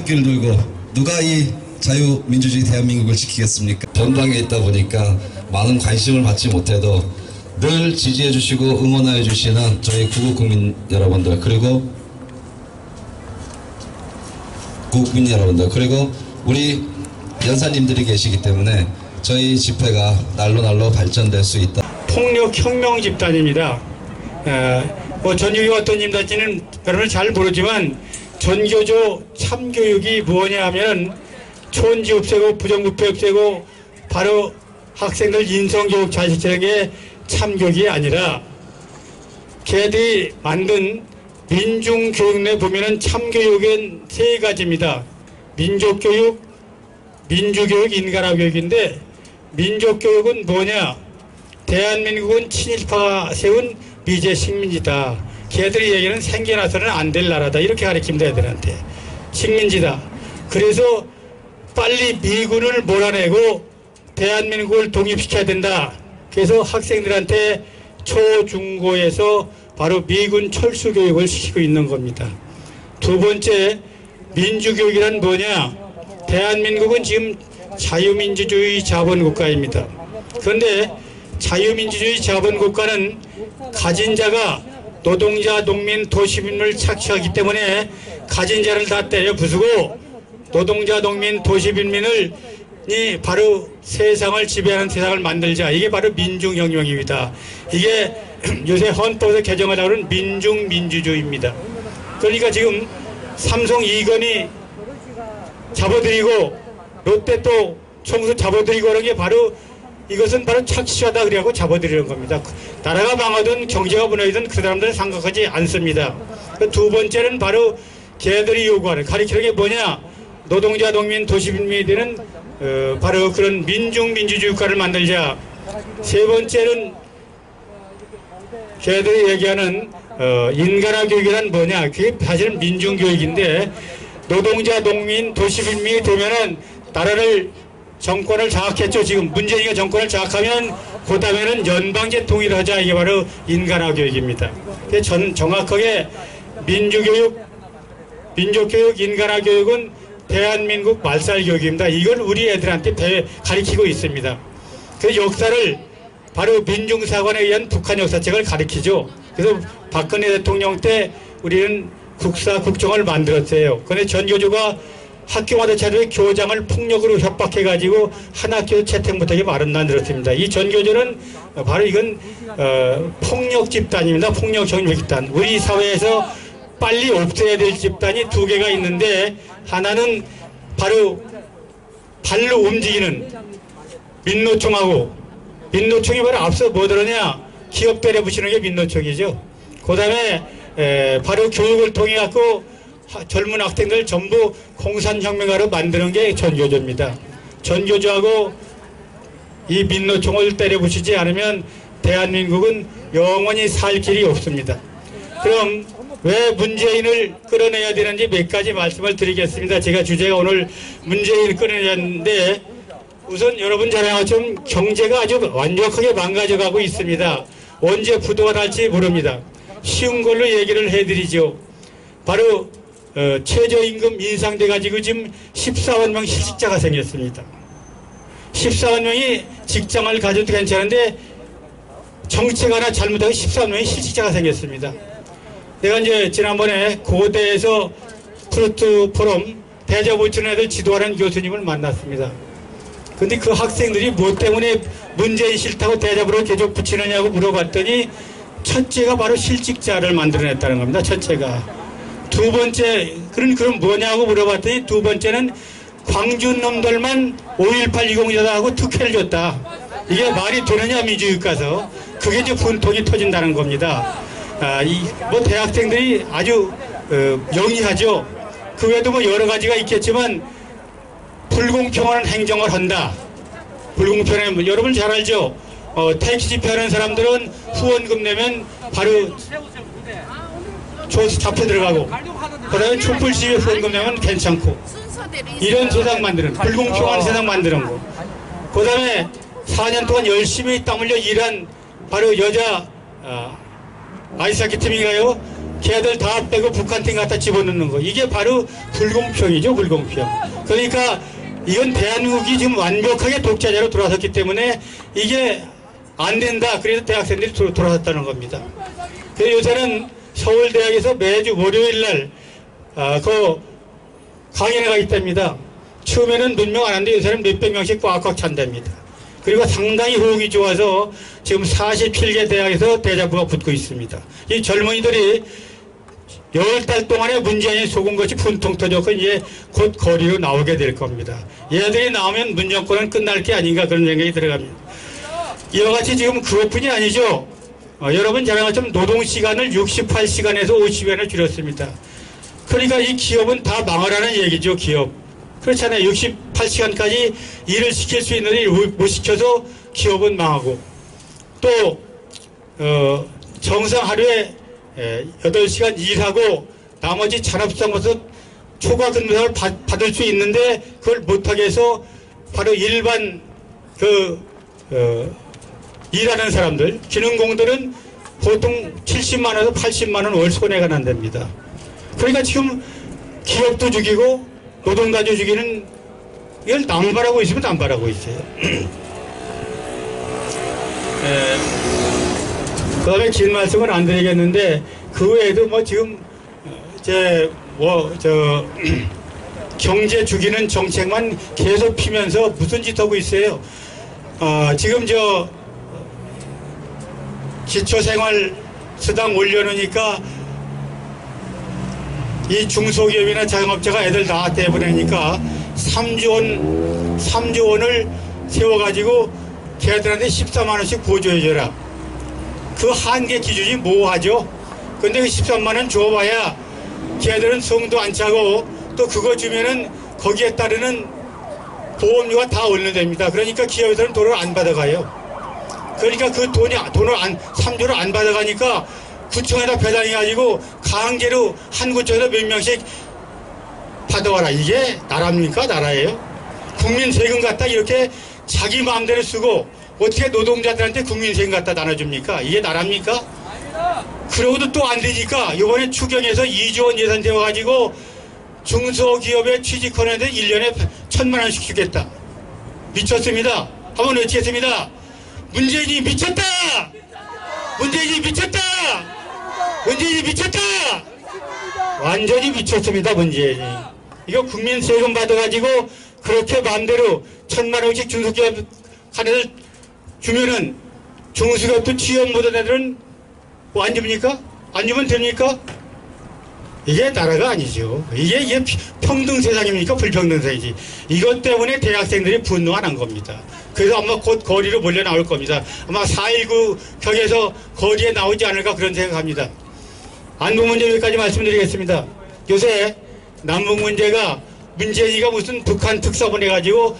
태극기를 들고 누가 이 자유민주주의 대한민국을 지키겠습니까? 전당에 있다 보니까 많은 관심을 받지 못해도 늘 지지해 주시고 응원해 주시는 저희 구국민 여러분들, 그리고 우리 연사님들이 계시기 때문에 저희 집회가 날로 발전될 수 있다. 폭력혁명 집단입니다. 전교육 어떤 님들지는 여러분 잘 모르지만 전교조 참교육이 뭐냐 하면 촌지 없애고 부정부패 없애고 바로 학생들 인성교육 자식하는 게 참교육이 아니라 걔들이 만든 민중교육에 보면은 참교육은 세 가지입니다. 민족교육, 민주교육, 인간화교육인데 민족교육은 뭐냐? 대한민국은 친일파가 세운 미제 식민지다. 걔들이 얘기는 생겨나서는 안 될 나라다. 이렇게 가르칩니다. 애들한테. 식민지다. 그래서 빨리 미군을 몰아내고 대한민국을 독립시켜야 된다. 그래서 학생들한테 초중고에서 바로 미군 철수교육을 시키고 있는 겁니다. 두 번째, 민주교육이란 뭐냐? 대한민국은 지금 자유민주주의 자본국가입니다. 그런데 자유민주주의 자본국가는 가진 자가 노동자, 농민, 도시민을 착취하기 때문에 가진 자를 다 때려 부수고 노동자, 농민, 도시민을 바로 세상을 지배하는 세상을 만들자. 이게 바로 민중혁명입니다. 이게 요새 헌법에서 개정하려고 하는 민중민주주의입니다. 그러니까 지금 삼성 이건희 잡아들이고 롯데 또 총수 잡아들이고 그런 게 바로 이것은 바로 착취하다 그래갖고 잡아들이는 겁니다. 나라가 망하든 경제가 무너지든 그 사람들은 생각하지 않습니다. 두 번째는 바로 걔들이 요구하는 가리키는 게 뭐냐? 노동자, 농민, 도시민이 되는 바로 그런 민중민주주의 국가를 만들자. 세 번째는 걔들이 얘기하는 인간화 교육이란 뭐냐? 그게 사실은 민중교육인데 노동자, 농민, 도시민이 되면은 나라를 정권을 장악했죠. 지금 문재인이가 정권을 장악하면 그 다음에는 연방제 통일을 하자. 이게 바로 인간화 교육입니다. 정확하게 민주교육, 민족교육, 인간화 교육은 대한민국 말살 교육입니다. 이걸 우리 애들한테 가르치고 있습니다. 그 역사를 바로 민중사관에 의한 북한 역사책을 가르치죠. 그래서 박근혜 대통령 때 우리는 국사국정을 만들었어요. 그런데 전교조가 학교마다 차례 교장을 폭력으로 협박해가지고 한 학교 채택 못하게 만들었습니다. 이 전교조는 바로 이건 폭력 집단입니다. 폭력 정력 집단. 우리 사회에서 빨리 없애야 될 집단이 두 개가 있는데 하나는 바로 발로 움직이는 민노총하고 민노총이 바로 앞서 뭐 들었냐? 기업 때려부시는 게 민노총이죠. 그 다음에 바로 교육을 통해 갖고 젊은 학생들 전부 공산혁명가로 만드는 게 전교조입니다. 전교조하고 이 민노총을 때려부시지 않으면 대한민국은 영원히 살 길이 없습니다. 그럼 왜 문재인을 끌어내야 되는지 몇 가지 말씀을 드리겠습니다. 제가 주제가 오늘 문재인을 끌어내는데 우선 여러분 잘 아는 것처럼 경제가 아주 완벽하게 망가져가고 있습니다. 언제 부도가 날지 모릅니다. 쉬운 걸로 얘기를 해드리죠. 바로 최저임금 인상돼가지고 지금 14만 명 실직자가 생겼습니다. 14만 명이 직장을 가져도 괜찮은데 정책 하나 잘못하고 14만 명이 실직자가 생겼습니다. 내가 이제 지난번에 고대에서 트로트 포럼 대자보이는 애들 지도하는 교수님을 만났습니다. 근데 그 학생들이 뭐 때문에 문재인 싫다고 대자보를 계속 붙이느냐고 물어봤더니 첫째가 바로 실직자를 만들어냈다는 겁니다. 첫째가. 두 번째, 그럼 뭐냐고 물어봤더니 두 번째는 광주 놈들만 5.18 유공자다하고 특혜를 줬다. 이게 말이 되느냐 민주주의 가서. 그게 이제 분통이 터진다는 겁니다. 뭐 대학생들이 아주 영리하죠. 그 외에도 뭐 여러 가지가 있겠지만 불공평한 행정을 한다. 불공평한, 여러분 잘 알죠? 택시 집회하는 사람들은 후원금 내면 바로 잡혀 들어가고, 그 다음에 촛불 시위에 후원금 내면 괜찮고, 이런 세상 만드는, 불공평한 세상 만드는 거. 그 다음에 4년 동안 열심히 땀 흘려 일한 바로 여자 아이스하키 팀인가요? 걔들 다 빼고 북한 팀 갖다 집어넣는 거. 이게 바로 불공평이죠, 불공평. 그러니까 이건 대한민국이 지금 완벽하게 독재자로 돌아섰기 때문에 이게 안 된다. 그래서 대학생들이 돌아섰다는 겁니다. 그래서 요새는 서울대학에서 매주 월요일 날 그 강연회가 있답니다. 처음에는 몇 명 안 하는데 요새는 몇백 명씩 꽉꽉 찬답니다. 그리고 상당히 호응이 좋아서 지금 47개 대학에서 대자부가 붙고 있습니다. 이 젊은이들이 10달 동안에 문재인이 속은 것이 분통 터졌고 이제 곧 거리로 나오게 될 겁니다. 얘들이 나오면 문정권은 끝날 게 아닌가 그런 생각이 들어갑니다. 이와 같이 지금 그것뿐이 아니죠. 여러분 잘 알던 노동시간을 68시간에서 50시간을 줄였습니다. 그러니까 이 기업은 다 망하라는 얘기죠. 기업. 그렇잖아요. 68시간까지 일을 시킬 수 있는 일 못 시켜서 기업은 망하고 또 정상 하루에 8시간 일하고 나머지 잔업상에서 초과 근무상을 받을 수 있는데 그걸 못하게 해서 바로 일반 일하는 사람들 기능공들은 보통 70만 원에서 80만 원 월 손해가 난답니다. 그러니까 지금 기업도 죽이고 노동자도 죽이는 이걸 남발하고 있으면 남발하고 있어요. 그 다음에 긴 말씀은 안 드리겠는데 그 외에도 뭐 지금 경제 죽이는 정책만 계속 피면서 무슨 짓 하고 있어요. 지금 기초생활수당 올려놓으니까 이 중소기업이나 자영업자가 애들 다 떼보내니까 3조 원을 세워가지고 걔들한테 14만 원씩 보조해줘라. 그 한계 기준이 뭐하죠? 근데 그 13만 원 줘봐야 걔들은 성도 안 차고 또 그거 주면은 거기에 따르는 보험료가 다 올려됩니다. 그러니까 기업에서는 돈을 안 받아가요. 그러니까 그 돈을 3조를 안 받아가니까 구청에다 배당해가지고 강제로 한 구청에서 몇 명씩 받아와라. 이게 나라입니까? 나라예요? 국민 세금 갖다 이렇게 자기 마음대로 쓰고 어떻게 노동자들한테 국민 세금 갖다 나눠줍니까? 이게 나라입니까? 그러고도 또 안 되니까 이번에 추경에서 2조 원 예산 되어가지고 중소기업에 취직하는데 1년에 1,000만 원씩 주겠다. 미쳤습니다. 한번 외치겠습니다. 문재인이 미쳤다! 문재인이 미쳤다! 문재인이 미쳤다! 완전히 미쳤습니다. 문재인이. 이거 국민 세금 받아가지고 그렇게 마음대로 1,000만 원씩 중소기업 한 애들 주면은 중소기업도 취업 못한 애들은 뭐 안 줍니까? 안 주면 됩니까? 이게 나라가 아니죠. 이게 평등 세상입니까? 불평등 세상이지. 이것 때문에 대학생들이 분노가 난 겁니다. 그래서 아마 곧 거리로 몰려 나올 겁니다. 아마 4.19 격에서 거리에 나오지 않을까 그런 생각합니다. 안보 문제 여기까지 말씀드리겠습니다. 요새 남북 문제가 문재인이가 무슨 북한 특사본 해가지고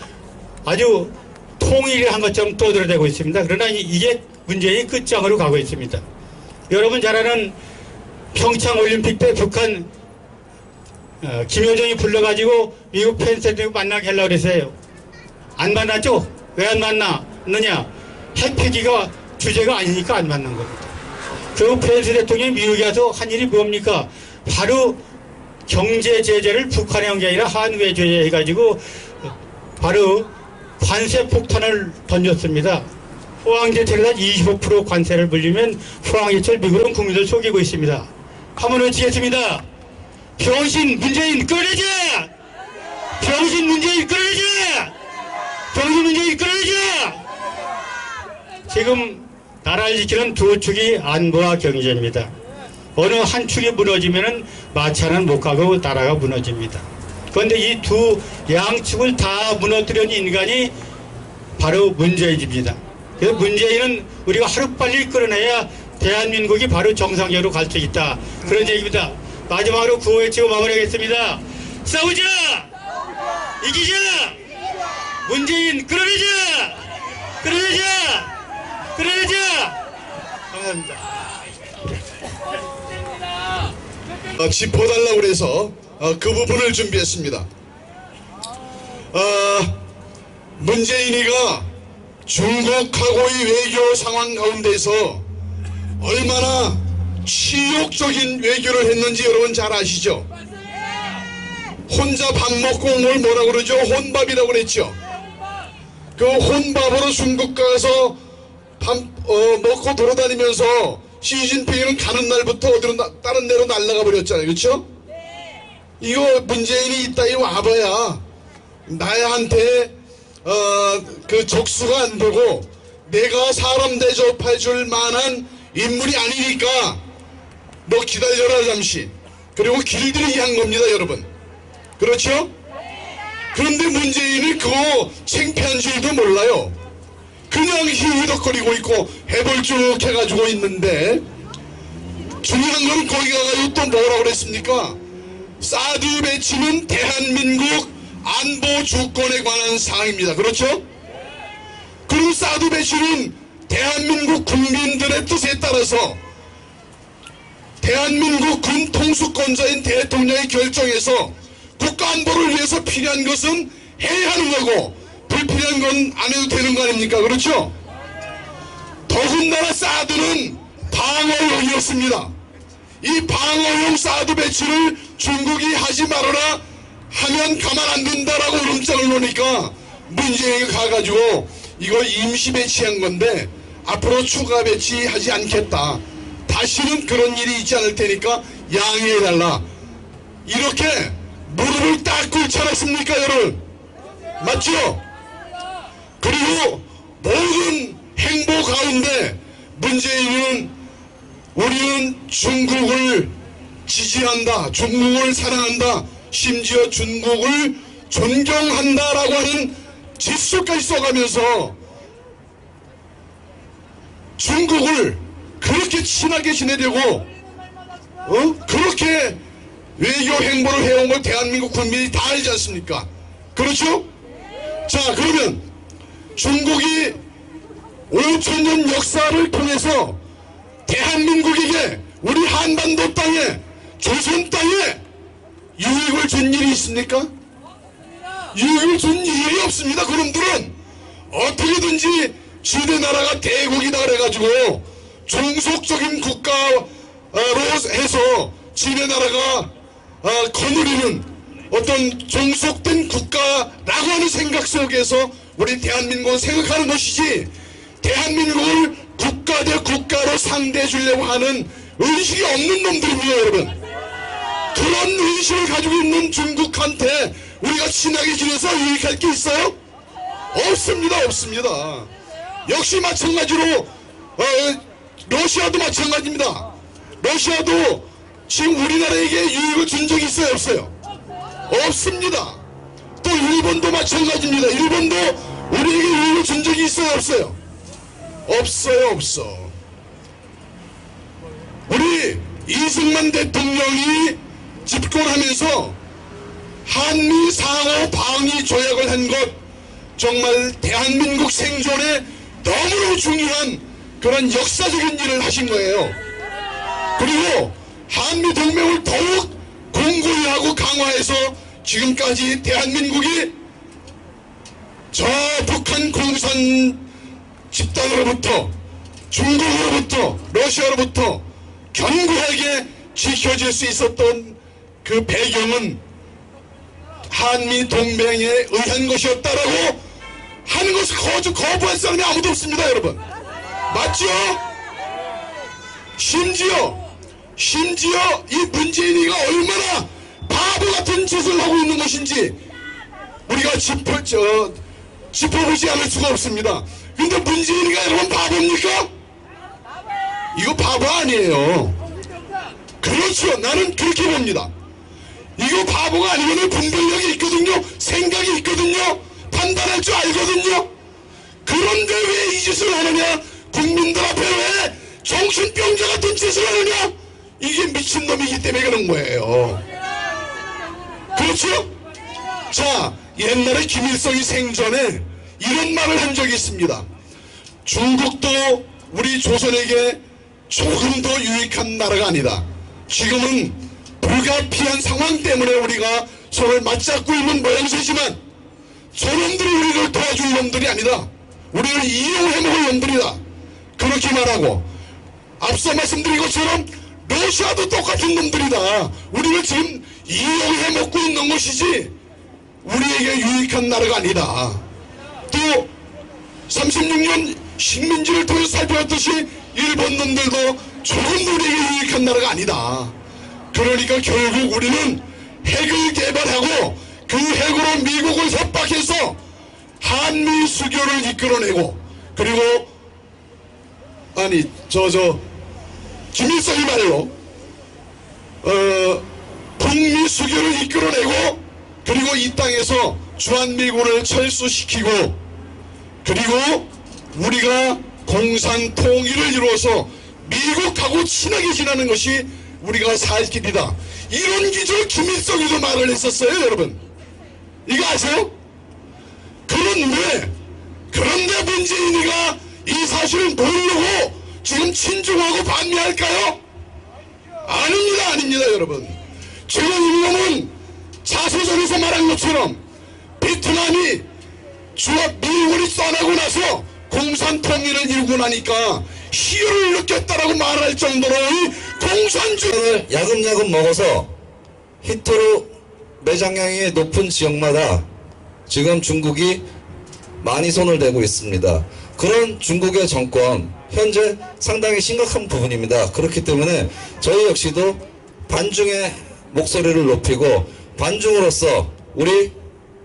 아주 통일을 한 것처럼 떠들어대고 있습니다. 그러나 이게 문재인이 끝장으로 가고 있습니다. 여러분 잘 아는 평창올림픽 때 북한 김여정이 불러가지고 미국 팬세들 만나게 하려고 그랬어요. 안 만났죠? 왜 안 만났느냐? 핵폐기가 주제가 아니니까 안 만난 겁니다. 그리고 펜스 대통령이 미국에 와서 한 일이 뭡니까? 바로 경제 제재를 북한에 한 게 아니라 한국에 제재해가지고 바로 관세 폭탄을 던졌습니다. 포항제철에다 25% 관세를 물리면 포항제철 미국은 국민들 속이고 있습니다. 한번 외치겠습니다. 병신 문재인 끌어내자! 병신 문재인 끌어내자! 병신 문재인 끌어내자! 지금 나라를 지키는 두 축이 안보와 경제입니다. 어느 한 축이 무너지면 마차는 못 가고 나라가 무너집니다. 그런데 이 두 양축을 다 무너뜨린 인간이 바로 문재인입니다. 그래서 문재인은 우리가 하루빨리 끌어내야 대한민국이 바로 정상적으로 갈 수 있다. 그런 얘기입니다. 마지막으로 구호 외치고 마무리하겠습니다. 싸우자! 이기자! 문재인 끌어내자! 끌어내자! 끌어내자! 감사합니다. 짚어달라고 그래서 그 부분을 준비했습니다. 문재인이가 중국하고의 외교 상황 가운데서 얼마나 치욕적인 외교를 했는지 여러분 잘 아시죠? 혼자 밥 먹고 온 걸 뭐라 그러죠? 혼밥이라고 그랬죠. 그 혼밥으로 중국 가서 밥 먹고 돌아다니면서 시진핑은 가는 날부터 어디로 다른 데로 날아가 버렸잖아요. 그렇죠? 이거 문재인이 이따위 와봐야 나한테 그 적수가 안 되고 내가 사람 대접해 줄 만한 인물이 아니니까 너 기다려라 잠시. 그리고 길들이기 한 겁니다 여러분. 그렇죠? 그런데 문재인이 그거 창피한 줄도 몰라요. 그냥 희휘덕거리고 있고 해볼쭉 해가지고 있는데 중요한 건 거기 가가지고 또 뭐라고 그랬습니까? 사드 배치는 대한민국 안보 주권에 관한 사항입니다. 그렇죠? 그리고 사드 배치는 대한민국 국민들의 뜻에 따라서 대한민국 군 통수권자인 대통령의 결정에서 국가 안보를 위해서 필요한 것은 해야 하는 거고 불필요한 건 안 해도 되는 거 아닙니까? 그렇죠? 더군다나 사드는 방어용이었습니다. 이 방어용 사드 배치를 중국이 하지 말아라 하면 가만 안 둔다라고 울음장을 놓으니까 문재인이 가가지고 이거 임시 배치한 건데 앞으로 추가 배치하지 않겠다. 다시는 그런 일이 있지 않을 테니까 양해해달라. 이렇게 무릎을 딱 꿇지 않았습니까 여러분? 맞죠? 그리고 모든 행보 가운데 문재인은 우리는 중국을 지지한다, 중국을 사랑한다, 심지어 중국을 존경한다라고 하는 지수까지 써가면서 중국을 그렇게 친하게 지내려고 그렇게 외교 행보를 해온 걸 대한민국 국민이 다 알지 않습니까? 그렇죠? 자, 그러면 중국이 5천년 역사를 통해서 대한민국에게 우리 한반도 땅에 조선 땅에 유익을 준 일이 있습니까? 유익을 준 일이 없습니다. 그놈들은 어떻게든지 지네 나라가 대국이다 그래가지고 종속적인 국가로 해서 지네 나라가 거느리는 어떤 종속된 국가라고 하는 생각 속에서 우리 대한민국을 생각하는 것이지 대한민국을 국가 대 국가로 상대해 주려고 하는 의식이 없는 놈들입니다 여러분. 그런 의식을 가지고 있는 중국한테 우리가 친하게 지내서 유익할 게 있어요? 없습니다. 없습니다. 역시 마찬가지로 러시아도 마찬가지입니다. 러시아도 지금 우리나라에게 유익을 준 적이 있어요? 없어요? 없습니다. 또 일본도 마찬가지입니다. 일본도 우리에게 유익을 준 적이 있어요? 없어요? 없어요. 없어. 우리 이승만 대통령이 집권하면서 한미 상호 방위 조약을 한 것 정말 대한민국 생존에 너무나 중요한 그런 역사적인 일을 하신 거예요. 그리고 한미 동맹을 더욱 공고히 하고 강화해서 지금까지 대한민국이 저 북한 공산 집단으로부터 중국으로부터 러시아로부터 견고하게 지켜질 수 있었던 그 배경은 한미 동맹에 의한 것이었다라고 하는 것을 거부할 사람이 아무도 없습니다 여러분. 맞죠? 심지어 이 문재인이가 얼마나 바보 같은 짓을 하고 있는 것인지 우리가 짚어보지 않을 수가 없습니다. 근데 문재인이가 여러분 바보입니까? 이거 바보 아니에요. 그렇죠. 나는 그렇게 봅니다. 이거 바보가 아니면 분별력이 있거든요. 생각이 있거든요. 판단할 줄 알거든요. 그런데 왜 이 짓을 하느냐? 국민들 앞에 왜 정신병자 같은 짓을 하느냐? 이게 미친놈이기 때문에 그런 거예요. 그렇죠? 자, 옛날에 김일성이 생전에 이런 말을 한 적이 있습니다. 중국도 우리 조선에게 조금 더 유익한 나라가 아니다. 지금은 불가피한 상황 때문에 우리가 서로를 맞잡고 있는 모양새지만 저놈들이 우리를 도와줄 놈들이 아니다. 우리를 이용해먹을 놈들이다. 그렇게 말하고 앞서 말씀드린 것처럼 러시아도 똑같은 놈들이다. 우리를 지금 이용해 먹고 있는 것이지 우리에게 유익한 나라가 아니다. 또 36년 식민지를 통해 살펴봤듯이 일본 놈들도 조금 우리에게 유익한 나라가 아니다. 그러니까 결국 우리는 핵을 개발하고 그 핵으로 미국을 협박해서 한미 수교를 이끌어내고, 그리고 아니 김일성이 말로 북미 수교를 이끌어내고, 그리고 이 땅에서 주한미군을 철수시키고, 그리고 우리가 공산 통일을 이루어서 미국하고 친하게 지내는 것이 우리가 살 길이다. 이런 기조 김일성이도 말을 했었어요, 여러분. 이거 아세요? 그런데 문재인이가 이 사실을 모르고 지금 친중하고 반미할까요? 아닙니다, 여러분. 지금 이놈은 자서전에서 말한 것처럼 베트남이 미국이 떠나고 나서 공산 통일을 이루고 나니까 희열을 느꼈다라고 말할 정도로 공산주의를 야금야금 먹어서 히토르 매장량이 높은 지역마다 지금 중국이 많이 손을 대고 있습니다. 그런 중국의 정권 현재 상당히 심각한 부분입니다. 그렇기 때문에 저희 역시도 반중의 목소리를 높이고 반중으로서 우리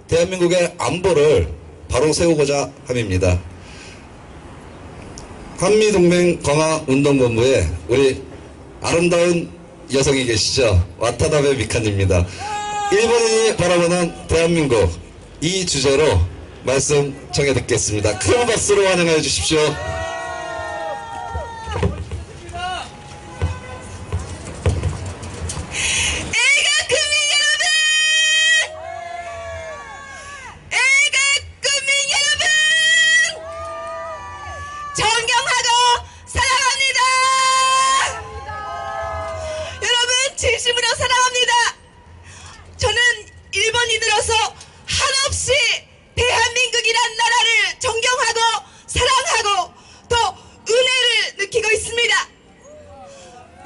대한민국의 안보를 바로 세우고자 함입니다. 한미동맹 강화운동본부에 우리 아름다운 여성이 계시죠. 와타나베 미칸입니다. 일본인이 바라보는 대한민국, 이 주제로 말씀 청해 듣겠습니다. 큰 박수로 환영해 주십시오. 진심으로 사랑합니다. 저는 일본인으로서 한없이 대한민국이란 나라를 존경하고 사랑하고 또 은혜를 느끼고 있습니다.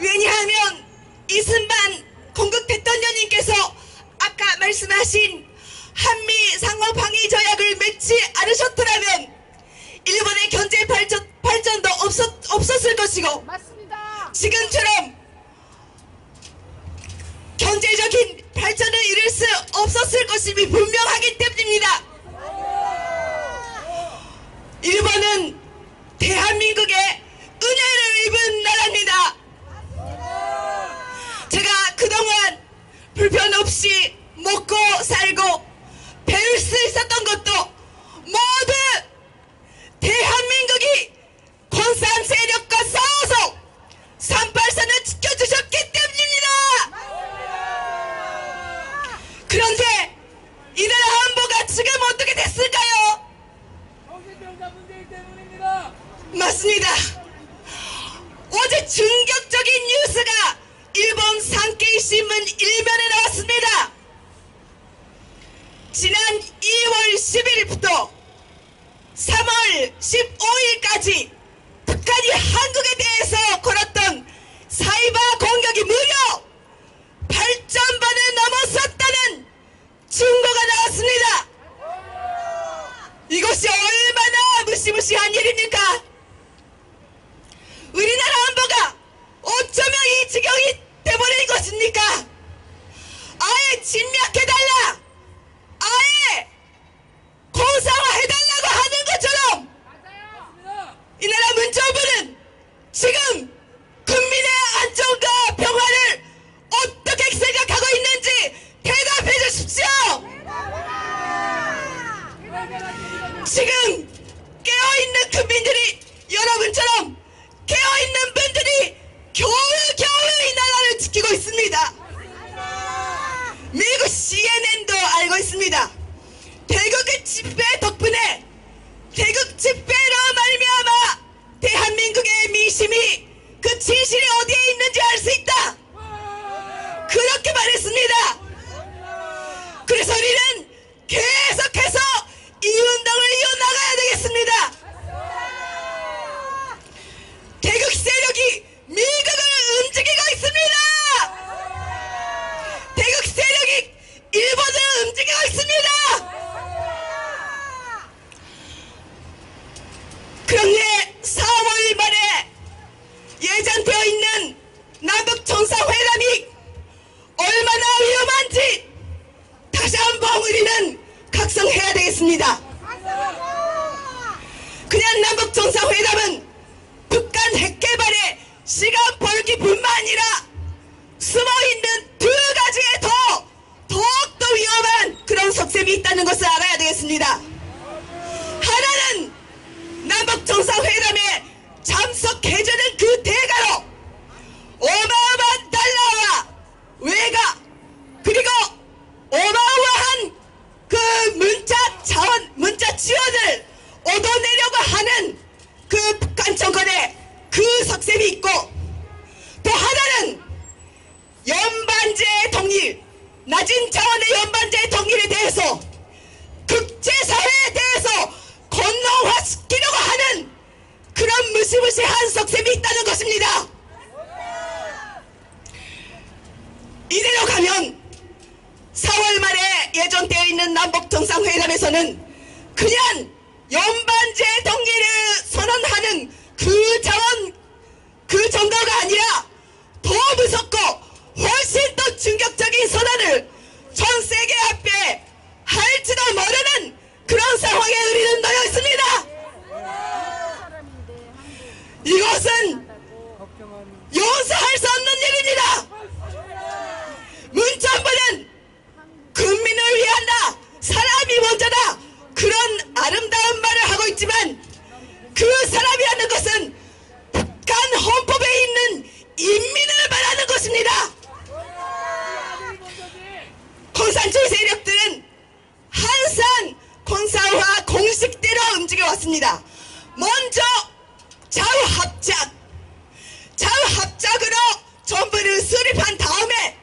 왜냐하면 이승만 건국 대통령님께서 아까 말씀하신 한미 상호 방위 조약을 맺지 않으셨더라면 일본의 경제 발전도 없었을 것이고, 맞습니다. 지금처럼 경제적인 발전을 이룰 수 없었을 것임이 분명하기 때문입니다. 일본은 대한민국의 은혜를 입은 나라입니다. 제가 그동안 불편 없이 먹고 살고 배울 수 있었던 것도 모두 대한민국이 공산 세력과 싸워서 38선을 지켜주셨기 때문입니다. 그런데 이 나라 안보가 지금 어떻게 됐을까요? 정신병자 문재인 때문입니다. 맞습니다. 어제 충격적인 뉴스가 일본 산케이 신문 1면에 나왔습니다. 지난 2월 10일부터 3월 15일까지 북한이 한국에 대해서 걸었던 사이버 공격이 무려 8,000번을 넘었었다는 증거가 나왔습니다. 이것이 얼마나 무시무시한 일입니까? 우리나라 안보가 어쩌면 이 지경이 돼버린 것입니까? 아예 진멸해달라, 아예 고상화해달라고 하는 것처럼 이 나라 문정부는 지금 국민의 안전과 평화를 어떻게 생각하고 있는지 대답해 주십시오. 지금 깨어있는 국민들이, 여러분처럼 깨어있는 분들이 겨우 이 나라를 지키고 있습니다. 미국 CNN도 알고 있습니다. 대국의 집회 덕분에, 대국 집회로 말미암아 대한민국의 민심이 그 진실이 어디에 있는지 알 수 있다, 그렇게 말했습니다. 그래서 우리는 계속해서 이 운동을 이어나가야 되겠습니다. 대국 세력이 미국을 움직이고 있습니다. 확성해야 되겠습니다. 그냥 남북 정상회담은 북한 핵개발에 시간 벌기뿐만 아니라 숨어있는 두 가지의 더욱더 위험한 그런 속셈이 있다는 것을 알아야 되겠습니다. 하나는 남북 정상회담에 참석해주는 그 대가로 어마어마한 달러와 외가 그리고 어마어마한 그 문자 지원을 얻어내려고 하는 그 북한 정권의 그 속셈이 있고, 또 하나는 연반제의 통일, 낮은 차원의 연반제의 통일에 대해서 국제사회에 대해서 건너화시키려고 하는 그런 무시무시한 속셈이 있다는 것입니다. 이대로 가면 4월 말에 예정되어 있는 남북 정상회담에서는 그냥 연반제 통일을 선언하는 그 정도가 아니라 더 무섭고 훨씬 더 충격적인 선언을 전 세계 앞에 할지도 모르는 그런 상황에 우리는 놓여 있습니다. 이것은 용서할 수 없는 일입니다. 문정부는 국민을 위한다, 사람이 먼저다, 그런 아름다운 말을 하고 있지만 그 사람이라는 것은 북한 헌법에 있는 인민을 말하는 것입니다. 공산주의 세력들은 항상 공사화 공식대로 움직여왔습니다. 먼저 좌우합작으로 정부를 수립한 다음에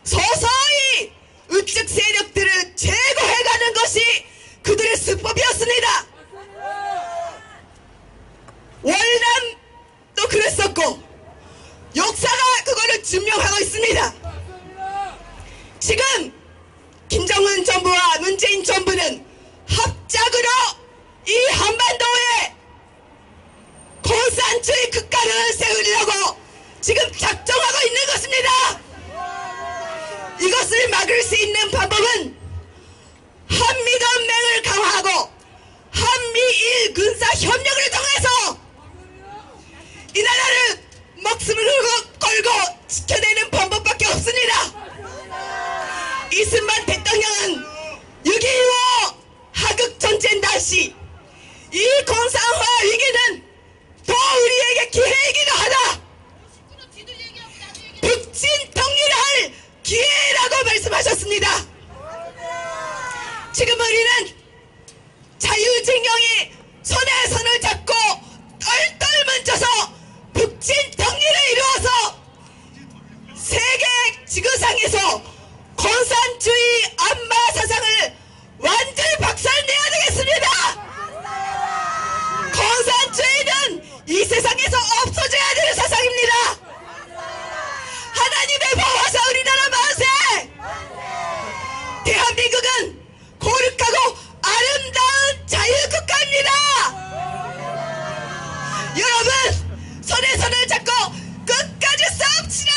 서서히 우측 세력들을 제거해가는 것이 그들의 수법이었습니다. 월남도 그랬었고 역사가 그거를 증명하고 있습니다. 지금 김정은 정부와 문재인 정부는 합작으로 이 한반도에 공산주의 국가를 세우려고 지금 작정하고 있는 것입니다. 이것을 막을 수 있는 방법은 한미동맹을 강화하고 한미일 군사협력을 통해서 이 나라를 목숨을 걸고 지켜내는 방법밖에 없습니다. 이승만 대통령은 6.25 하극전쟁 당시 이 공산화 위기는 더 우리에게 기회이기도 하다, 북진 통일할 기회라고 말씀하셨습니다. 지금 우리는 자유진영이 손에 손을 잡고 똘똘 뭉쳐서 북진 통일을 이루어서 세계 지구상에서 공산주의 안마 사상을 완전히 박살내야 되겠습니다. 공산주의는 이 세상에서 없어져야 되는 사상입니다. 하나님의 보호하사 우리나라 만세! 대한민국은 거룩하고 아름다운 자유국가입니다. 여러분, 손에 손을 잡고 끝까지 싸웁시다.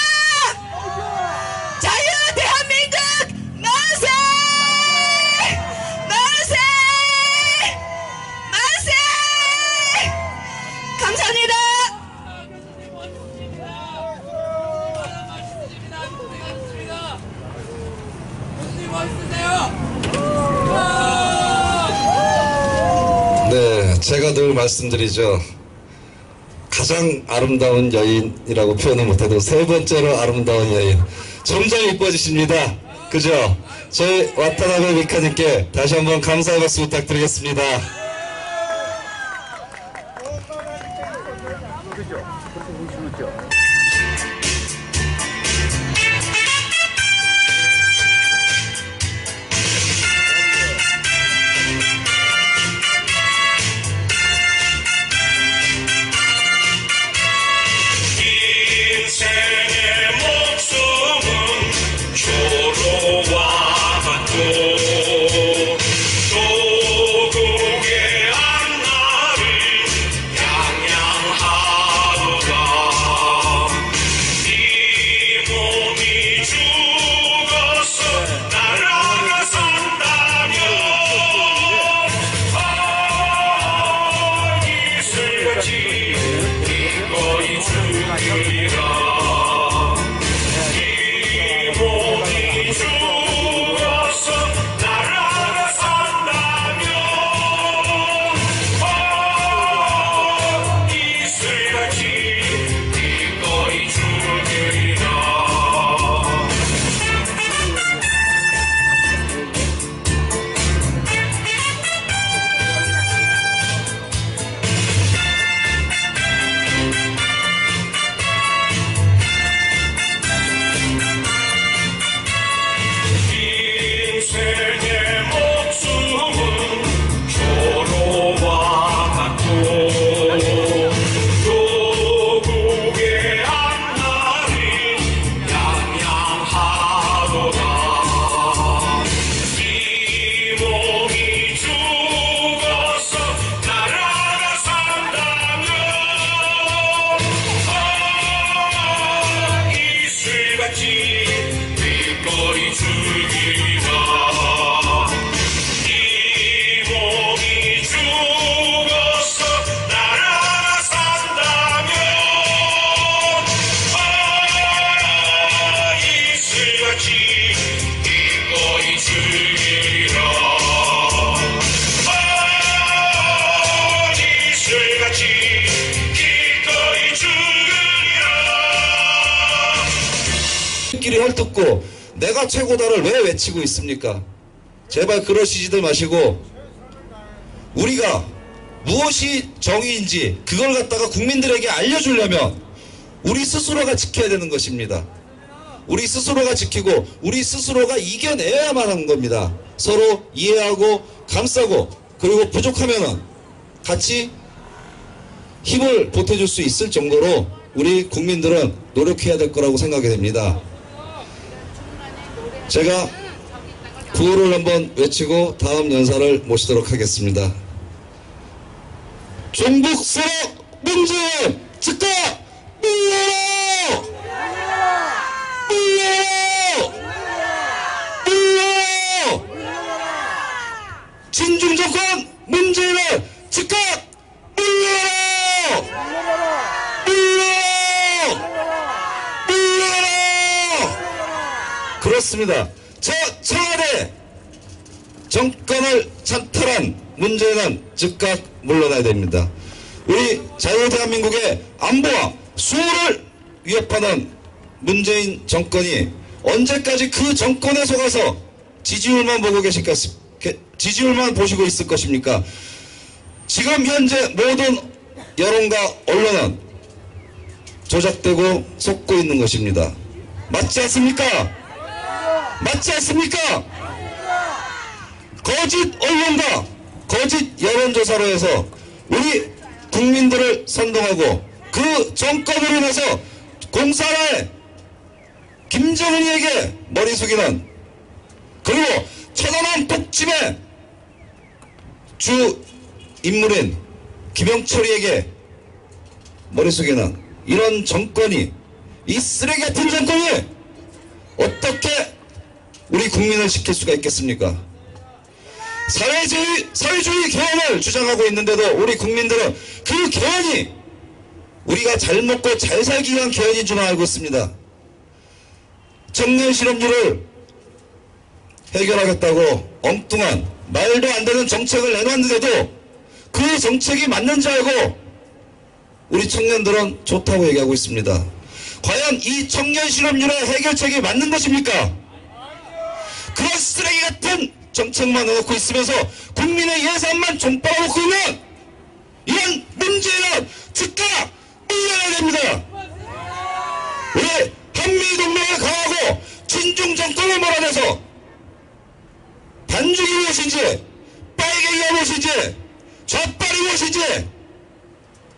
자유 대한민국 만세! 만세! 만세! 감사합니다. 네, 제가 늘 말씀드리죠. 가장 아름다운 여인이라고 표현을 못해도 세 번째로 아름다운 여인. 점점 이뻐지십니다. 그죠? 저희 와타나베 미카님께 다시 한번 감사의 박수 부탁드리겠습니다. 인생의 목숨은 조로와 같고 조국의 헐뜯고 내가 최고다를 왜 외치고 있습니까? 제발 그러시지들 마시고 우리가 무엇이 정의인지 그걸 갖다가 국민들에게 알려주려면 우리 스스로가 지켜야 되는 것입니다. 우리 스스로가 지키고 우리 스스로가 이겨내야만 하는 겁니다. 서로 이해하고 감싸고 그리고 부족하면은 같이 힘을 보태줄 수 있을 정도로 우리 국민들은 노력해야 될 거라고 생각이 됩니다. 제가 구호를 한번 외치고 다음 연사를 모시도록 하겠습니다. 종북세력 문재인 즉각 물러라! 물러라! 물러라! 진중정권 문재인을 즉각 물러라! 물러라! 물러라! 그렇습니다. 저 청와대 정권을 찬탈한 문재인은 즉각 물러나야 됩니다. 우리 자유대한민국의 안보와 수호를 위협하는 문재인 정권이 언제까지 그 정권에 속아서 지지율만 보시고 있을 것입니까? 지금 현재 모든 여론과 언론은 조작되고 속고 있는 것입니다. 맞지 않습니까? 맞지 않습니까? 거짓 언론과 거짓 여론조사로 해서 우리 국민들을 선동하고 그 정권으로 인해서 공산화의 김정은이에게 머리 숙이는 그리고 처단한 독침의 주 인물인 김영철이에게 머리 숙이는 이런 정권이 이 쓰레기 같은 정권이 어떻게 우리 국민을 지킬 수가 있겠습니까? 사회주의 개헌을 주장하고 있는데도 우리 국민들은 그 개헌이 우리가 잘 먹고 잘 살기 위한 개헌인 줄 알고 있습니다. 청년 실업률을 해결하겠다고 엉뚱한 말도 안 되는 정책을 내놨는데도 그 정책이 맞는 줄 알고 우리 청년들은 좋다고 얘기하고 있습니다. 과연 이 청년 실업률의 해결책이 맞는 것입니까? 그런 쓰레기 같은 정책만 내놓고 있으면서 국민의 예산만 좀 빨아먹고 있는 이런 문제는 즉각 물러나야 됩니다. 우리 한미동맹에 강하고 친중 정권을 몰아내서 반죽이 무엇인지 빨갱이가 무엇인지 좌빨이 무엇인지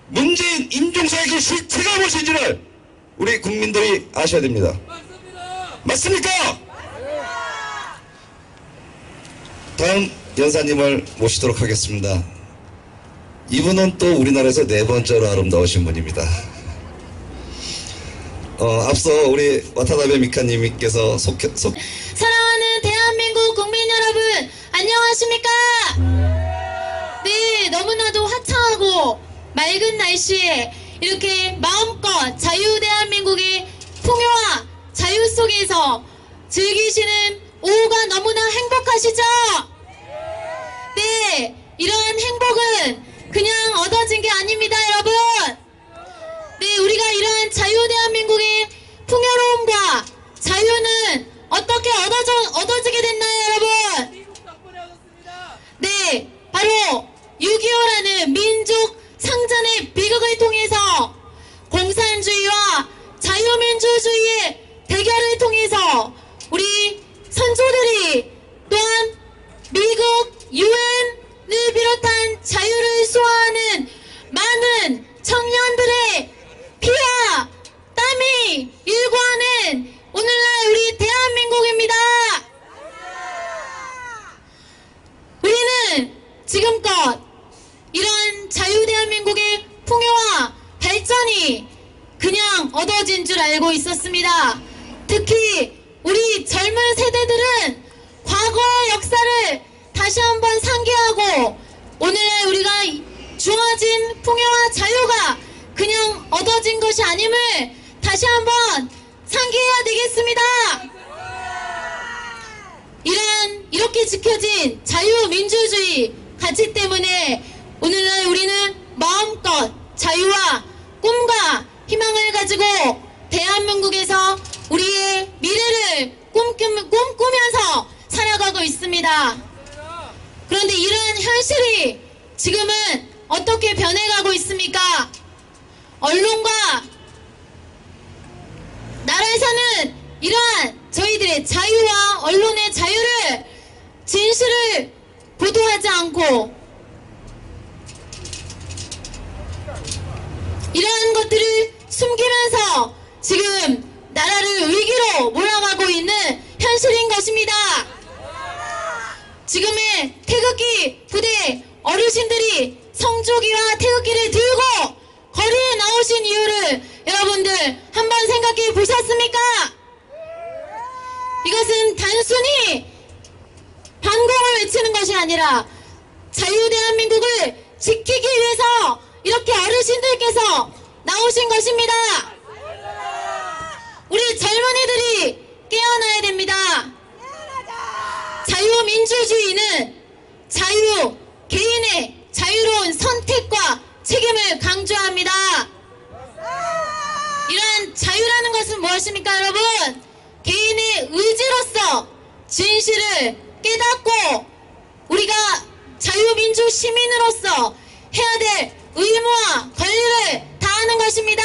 문재인 임종사의 그 실체가 무엇인지를 우리 국민들이 아셔야 됩니다. 맞습니까? 다음 연사님을 모시도록 하겠습니다. 이분은 또 우리나라에서 네 번째로 아름다우신 분입니다. 앞서 우리 와타나베 미카님께서 사랑하는 대한민국 국민 여러분, 안녕하십니까? 네, 너무나도 화창하고 맑은 날씨에 이렇게 마음껏 자유대한민국의 풍요와 자유 속에서 즐기시는 오후가 너무나 행복하시죠? 네, 이러한 행복은 그냥 얻어진 게 아닙니다, 여러분. 네, 우리가 이러한 자유대한민국의 풍요로움과 자유는 어떻게 얻어지게 됐나요, 여러분? 네, 바로 6.25라는 민족 상전의 비극을 통해서 공산주의와 자유민주주의의 대결을 통해서 우리 선조들이 또한 미국 유엔을 비롯한 자유를 수호하는 많은 청년들의 피와 땀이 일구하는 오늘날 우리 대한민국입니다. 우리는 지금껏 이런 자유대한민국의 풍요와 발전이 그냥 얻어진 줄 알고 있었습니다. 특히 우리 젊은 세대들은 과거의 역사를 다시 한번 상기하고 오늘날 우리가 주어진 풍요와 자유가 그냥 얻어진 것이 아님을 다시 한번 상기해야 되겠습니다. 이렇게 지켜진 자유민주주의 가치 때문에 오늘날 우리는 마음껏 자유와 꿈과 희망을 가지고 대한민국에서 우리의 미래를 꿈꾸면서 살아가고 있습니다. 그런데 이런 현실이 지금은 어떻게 변해가고 있습니까? 언론과 나라에서는 이러한 저희들의 자유와 언론의 자유를, 진실을 보도하지 않고 이러한 것들을 숨기면서 지금 나라를 위기로 몰아가고 있는 현실인 것입니다. 지금의 태극기 부대 어르신들이 성조기와 태극기를 들고 거리에 나오신 이유를 여러분들 한번 생각해 보셨습니까? 이것은 단순히 반공을 외치는 것이 아니라 자유대한민국을 지키기 위해서 이렇게 어르신들께서 나오신 것입니다. 우리 젊은이들이 깨어나야 됩니다. 자유민주주의는 개인의 자유로운 선택과 책임을 강조합니다. 이러한 자유라는 것은 무엇입니까, 여러분? 개인의 의지로서 진실을 깨닫고 우리가 자유민주 시민으로서 해야 될 의무와 권리를 다하는 것입니다.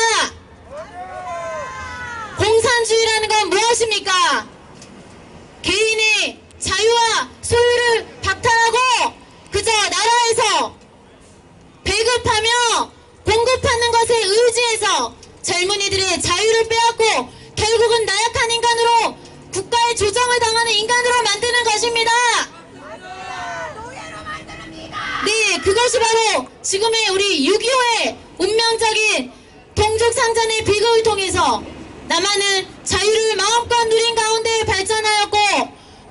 공산주의라는 건 무엇입니까? 개인의 자유와 소유를 박탈하고 그저 나라에서 배급하며 공급하는 것에 의지해서 젊은이들의 자유를 빼앗고 결국은 나약한 인간으로, 국가의 조정을 당하는 인간으로 만드는 것입니다. 네, 그것이 바로 지금의 우리 6.25의 운명적인 동족상전의 비극을 통해서 남한은 자유를 마음껏 누린 가운데 발전하였고,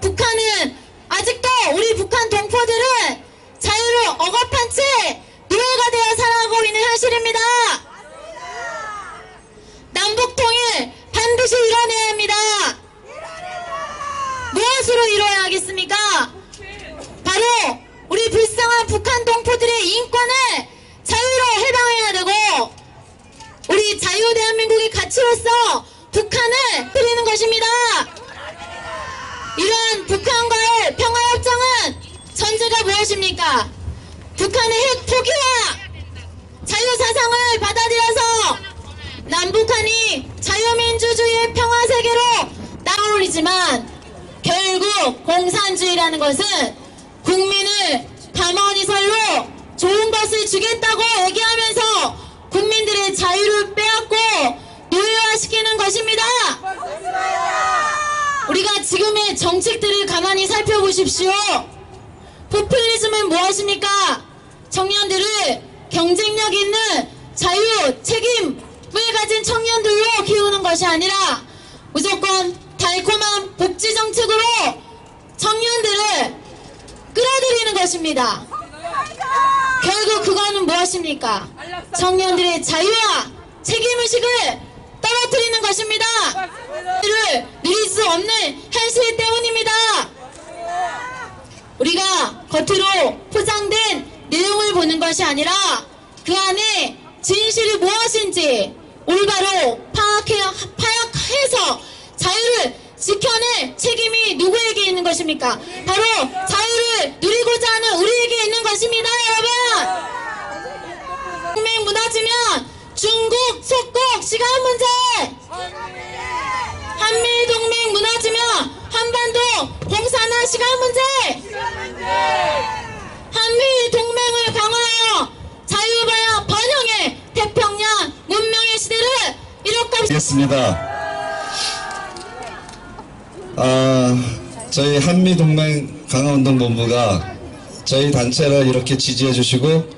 북한은 아직도 우리 북한 동포들은 자유를 억압한 채 노예가 되어 살아가고 있는 현실입니다. 남북통일 반드시 이뤄내야 합니다. 무엇으로 이뤄야 하겠습니까? 바로 우리 불쌍한 북한 동포들의 인권을 자유로 해방해야 되고, 우리 자유대한민국의 가치로서 북한을 드리는 것입니다. 이러한 북한과의 평화협정은 전제가 무엇입니까? 북한의 핵 포기와 자유사상을 받아들여서 남북한이 자유민주주의의 평화세계로 나아올리지만, 결국 공산주의라는 것은 국민을 가만히설로 좋은 것을 주겠다고 얘기하면서 국민들의 자유를 빼앗고 노예화시키는 것입니다. 우리가 지금의 정책들을 가만히 살펴보십시오. 포퓰리즘은 무엇입니까? 청년들을 경쟁력 있는 자유, 책임을 가진 청년들로 키우는 것이 아니라 무조건 달콤한 복지 정책으로 청년들을 끌어들이는 것입니다. 결국 그거는 무엇입니까? 청년들의 자유와 책임의식을 떨어뜨리는 것입니다. 이를 누릴 수 없는 현실 때문입니다. 우리가 겉으로 포장된 내용을 보는 것이 아니라 그 안에 진실이 무엇인지 올바로 파악해서 자유를 지켜낼 책임이 누구에게 있는 것입니까? 바로 자유를 누리고자 하는 우리에게 있는 것입니다, 여러분. 동맹 무너지면 중국 속국 시간 문제, 한미 동맹 무너지면 한반도 공산화 시간 문제, 한미 동맹을 강화하여 자유와 번영의 태평양 문명의 시대를 이룩하겠습니다. 저희 한미동맹 강화운동본부가 저희 단체를 이렇게 지지해 주시고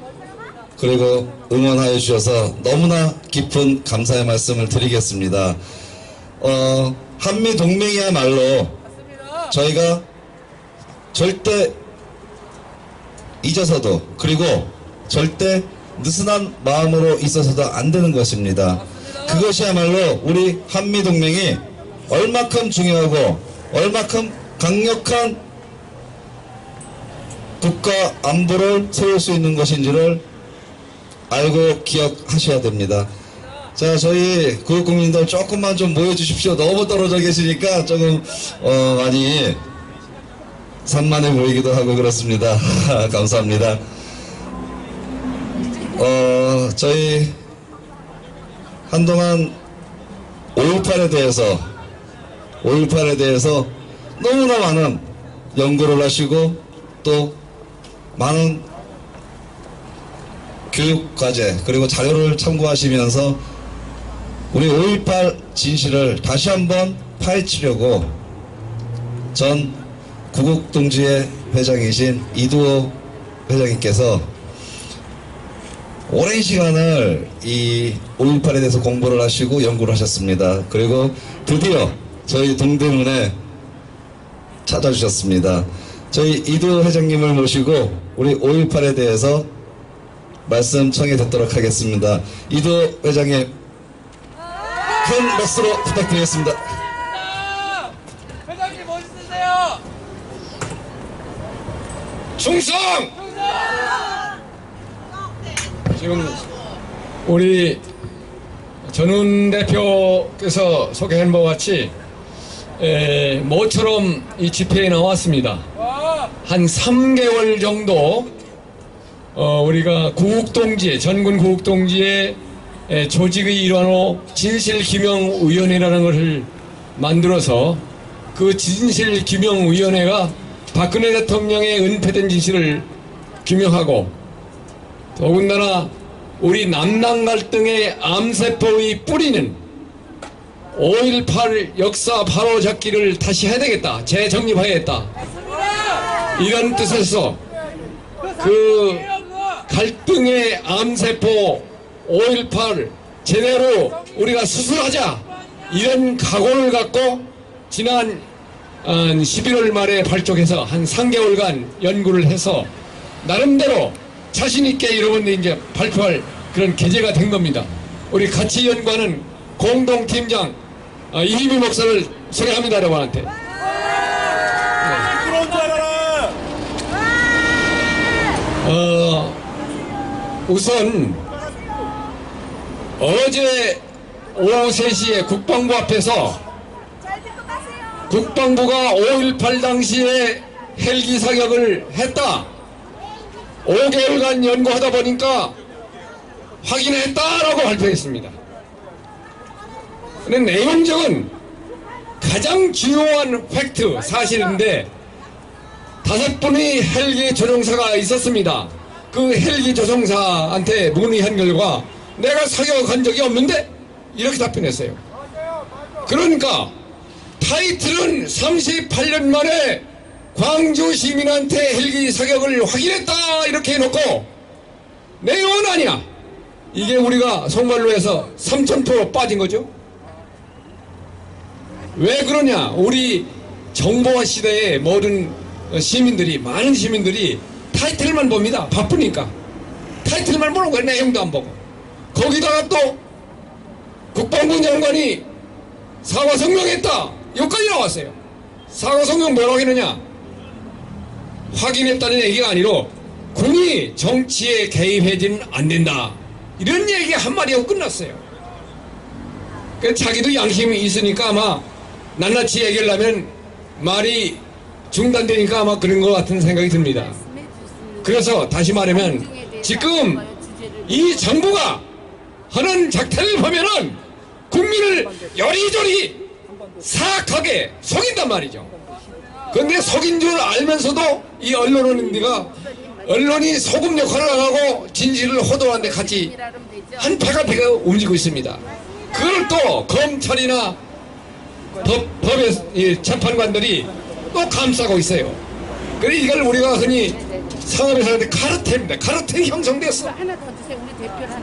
그리고 응원하여 주셔서 너무나 깊은 감사의 말씀을 드리겠습니다. 한미동맹이야말로 저희가 절대 잊어서도 그리고 절대 느슨한 마음으로 있어서도 안 되는 것입니다. 그것이야말로 우리 한미동맹이 얼마큼 중요하고 얼마큼 강력한 국가 안보를 세울 수 있는 것인지를 알고 기억하셔야 됩니다. 자, 저희 구국국민들 조금만 좀 모여주십시오. 너무 떨어져 계시니까 조금 많이 산만해 보이기도 하고 그렇습니다. 감사합니다. 저희 한동안 5.18에 대해서 너무나 많은 연구를 하시고 또 많은 교육과제 그리고 자료를 참고하시면서 우리 5.18 진실을 다시 한번 파헤치려고 전 구국동지회 회장이신 이두호 회장님께서 오랜 시간을 이 5.18에 대해서 공부를 하시고 연구를 하셨습니다. 그리고 드디어 저희 동대문에 찾아주셨습니다. 저희 이두호 회장님을 모시고 우리 5.18에 대해서 말씀 청해 듣도록 하겠습니다. 이두호 회장님 큰 박수로 부탁드리겠습니다. 회장님 멋있으세요. 충성! 지금 우리 전훈 대표께서 소개한 바와 같이 모처럼 이 집회에 나왔습니다. 한 3개월 정도 우리가 구국동지회, 전군 구국동지회 조직의 일환으로 진실규명위원회라는 것을 만들어서 그 진실규명위원회가 박근혜 대통령의 은폐된 진실을 규명하고 더군다나 우리 남남 갈등의 암세포의 뿌리는 5.18 역사 바로잡기를 다시 해야 되겠다. 재정립해야겠다. 이런 뜻에서 그 갈등의 암세포 5.18 제대로 우리가 수술하자 이런 각오를 갖고 지난 11월 말에 발족해서 한 3개월간 연구를 해서 나름대로 자신있게 여러분들 이제 발표할 그런 계제가 된 겁니다. 우리 같이 연구하는 공동팀장 이희미 목사를 소개합니다. 여러분한테. 그런 줄 알아라. 우선 어제 오후 3시에 국방부 앞에서 국방부가 5.18 당시에 헬기 사격을 했다. 5개월간 연구하다 보니까 확인했다라고 발표했습니다. 근데 내용적은 가장 중요한 팩트, 사실인데 5분의 헬기 조종사가 있었습니다. 그 헬기 조종사한테 문의한 결과 내가 사격한 적이 없는데? 이렇게 답변했어요. 그러니까 타이틀은 38년 만에 광주 시민한테 헬기 사격을 확인했다 이렇게 해놓고 내용은 아니야. 이게 우리가 속말로 해서 3000% 빠진 거죠. 왜 그러냐. 우리 정보화 시대에 모든 시민들이, 많은 시민들이 타이틀만 봅니다. 바쁘니까 타이틀만 보는 거예요. 내용도 안 보고. 거기다가 또 국방부 장관이 사과 성명했다 여기까지 나왔어요. 사과 성명 뭐라고 했느냐. 확인했다는 얘기가 아니라 군이 정치에 개입해지는 안 된다 이런 얘기 한마디 하고 끝났어요. 자기도 양심이 있으니까 아마 낱낱이 얘기를 하면 말이 중단되니까 아마 그런 것 같은 생각이 듭니다. 그래서 다시 말하면 지금 이 정부가 하는 작태를 보면은 국민을 여리저리 사악하게 속인단 말이죠. 그런데 속인 줄 알면서도 이 언론이 소금 역할을 안 하고 진실을 호도하는데 같이 한 패가 움직이고 있습니다. 그걸 또 검찰이나 법의 재판관들이 또 감싸고 있어요. 그래서 이걸 우리가 흔히 상업에서는 카르텔입니다. 카르텔이 형성됐어.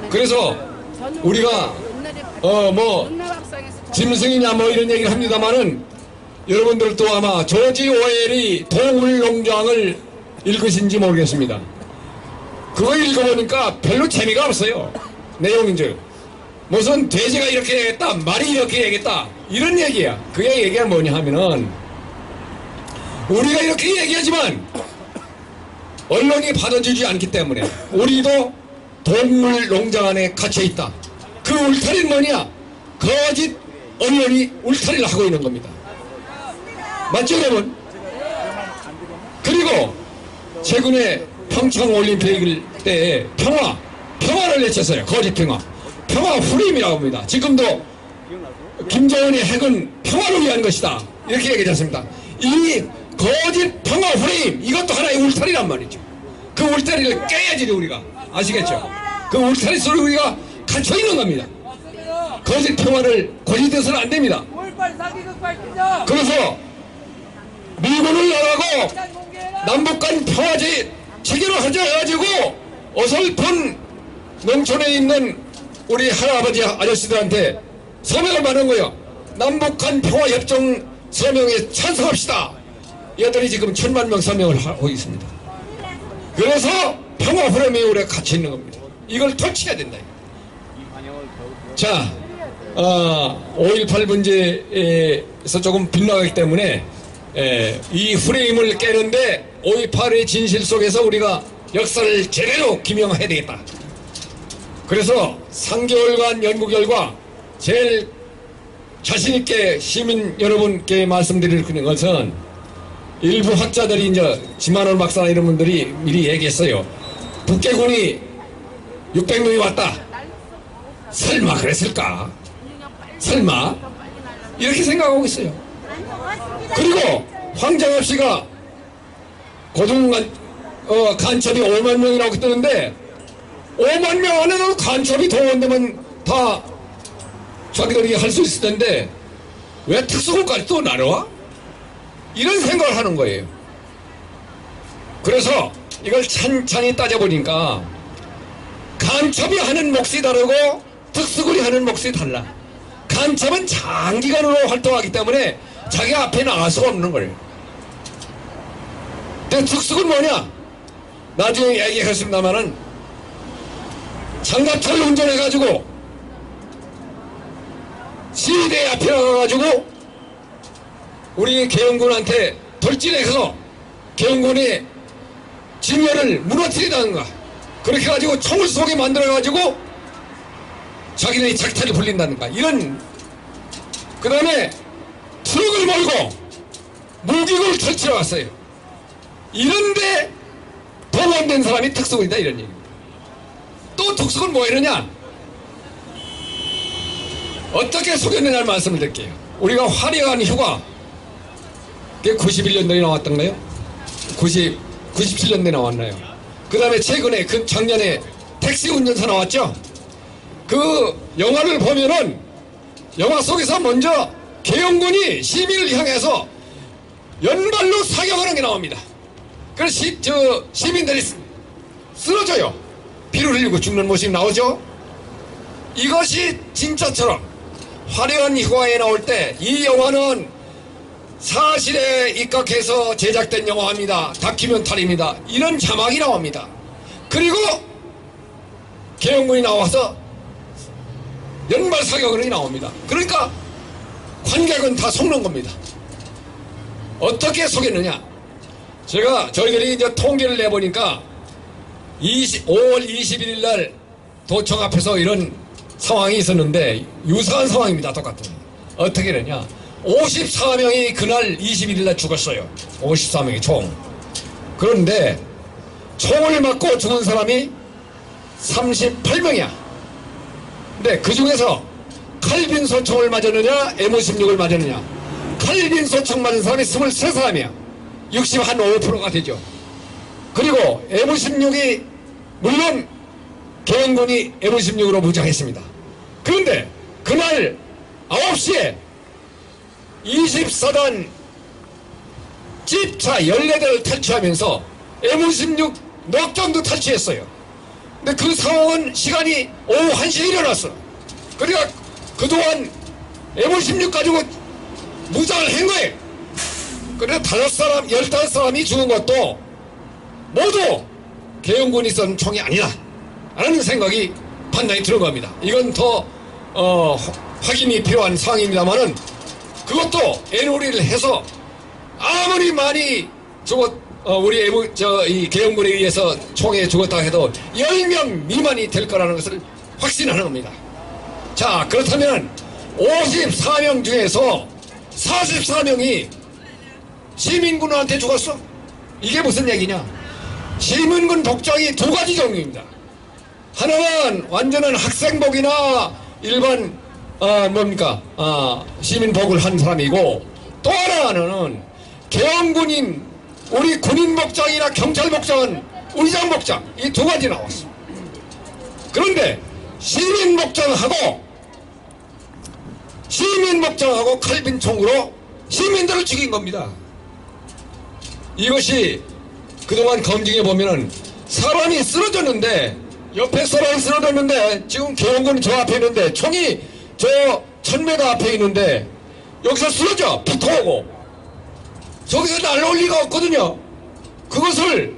그래서 우리가 짐승이냐 뭐 이런 얘기를 합니다만은 여러분들도 아마 조지 오웰이 동물농장을 읽으신지 모르겠습니다. 그거 읽어보니까 별로 재미가 없어요. 내용인즉 무슨 돼지가 이렇게 얘기했다, 말이 이렇게 얘기했다 이런 얘기야. 그게 얘기가 뭐냐 하면은 우리가 이렇게 얘기하지만 언론이 받아주지 않기 때문에 우리도 동물농장 안에 갇혀있다. 그 그 울타리는 뭐냐? 거짓 언론이 울타리를 하고 있는 겁니다. 맞죠, 여러분? 그리고 최근에 평창올림픽 때 평화를 외쳤어요. 거짓 평화 프레임이라고 합니다. 지금도 김정은의 핵은 평화를 위한 것이다, 이렇게 얘기하지 않습니다. 이 거짓 평화 프레임, 이것도 하나의 울타리란 말이죠. 그 울타리를 깨야지 우리가. 아시겠죠? 그 울타리 속에 우리가 갇혀 있는 겁니다. 거짓 평화를 고집해서는 안 됩니다. 그래서 미군을 나가고 남북 간 평화제 체결을 하자 해가지고 어설픈 농촌에 있는 우리 할아버지 아저씨들한테 서명을 받는 거예요. 남북 간 평화협정 서명에 찬성합시다. 이들이 지금 1000만 명 서명을 하고 있습니다. 그래서 평화 프레임에 우리가 갇혀 있는 겁니다. 이걸 터치해야 된다. 자, 5.18 문제에서 조금 빗나가기 때문에 이 프레임을 깨는데 5.18의 진실 속에서 우리가 역사를 제대로 규명해야 되겠다. 그래서 3개월간 연구 결과 제일 자신있게 시민 여러분께 말씀드릴 것은 일부 학자들이 이제 지만원 박사나 이런 분들이 미리 얘기했어요. 북계군이 600명이 왔다. 설마 그랬을까? 설마? 이렇게 생각하고 있어요. 그리고 황정엽 씨가 간첩이 5만 명이라고 뜨는데 5만 명 안에도 간첩이 동원되면 다 자기들이 할 수 있을 텐데 왜 특수군까지 또 나눠와? 이런 생각을 하는 거예요. 그래서 이걸 찬찬히 따져보니까 간첩이 하는 몫이 다르고 특수군이 하는 몫이 달라. 간첩은 장기간으로 활동하기 때문에 자기 앞에 나갈 수가 없는 거예요. 근데 특수군 뭐냐? 나중에 얘기하겠습니다만은 장갑차를 운전해가지고 시위대 앞에 나가가지고 우리 계엄군한테 돌진해서 계엄군의 진열을 무너뜨리다는가, 그렇게 해가지고 총을 쏘게 만들어가지고 자기들이 작탄을 불린다는가, 이런. 그 다음에 트럭을 몰고 무기를 터치러 왔어요. 이런데 동원된 사람이 특수군이다, 이런 얘기입니다. 또 특수군 뭐 이러냐? 어떻게 속였느냐를 말씀을 드릴게요. 우리가 화려한 휴가, 그게 91년도에 나왔던가요? 97년도에 나왔나요? 그 다음에 최근에 작년에 택시 운전사 나왔죠? 그 영화를 보면은 영화 속에서 먼저 계엄군이 시민을 향해서 연발로 사격하는 게 나옵니다. 그래서 시민들이 쓰러져요. 피를 흘리고 죽는 모습이 나오죠? 이것이 진짜처럼 화려한 휴가에 나올 때 이 영화는 사실에 입각해서 제작된 영화입니다. 다큐멘터리입니다. 이런 자막이 나옵니다. 그리고 계엄군이 나와서 연발 사격이 나옵니다. 그러니까 관객은 다 속는 겁니다. 어떻게 속였느냐? 저희들이 이제 통계를 내보니까 5월 21일 날 도청 앞에서 이런 상황이 있었는데 유사한 상황입니다. 똑같은. 어떻게 되냐? 54명이 그날 21일 날 죽었어요. 54명이 총. 그런데 총을 맞고 죽은 사람이 38명이야. 근데 그 중에서 칼빈 소총을 맞았느냐, M16을 맞았느냐. 칼빈 소총 맞은 사람이 23사람이야. 65%가 되죠. 그리고 M16이 물론 계엄군이 M16으로 무장했습니다. 그런데 그날 9시에 24단 집차 14대를 탈취하면서 M16 넉장도 탈취했어요. 근데 그 상황은 시간이 오후 1시에 일어났어. 그러니까 그동안 M16 가지고 무장을 한 거예요. 그래서 15사람이 죽은 것도 모두 계엄군이 쏜 총이 아니라 라는 생각이 판단이 들은 겁니다. 이건 더 확인이 필요한 상황입니다만은 그것도 애놀이를 해서 아무리 많이 이 계엄군에 의해서 총에 죽었다 해도 10명 미만이 될 거라는 것을 확신하는 겁니다. 자, 그렇다면 54명 중에서 44명이 시민군한테 죽었어. 이게 무슨 얘기냐? 시민군 복장이 두 가지 종류입니다. 하나는 완전한 학생복이나 일반 시민복을 한 사람이고, 또 하나는 계엄군인 우리 군인 복장이나 경찰 복장은 의장 복장, 이 두 가지 나왔어. 그런데 시민 복장하고 칼빈총으로 시민들을 죽인 겁니다. 이것이 그동안 검증해 보면은 사람이 쓰러졌는데, 옆에 사람이 쓰러졌는데, 지금 계엄군 저 앞에 있는데, 총이 저 1000m 앞에 있는데, 여기서 쓰러져 붙어오고 저기서 날아올 리가 없거든요. 그것을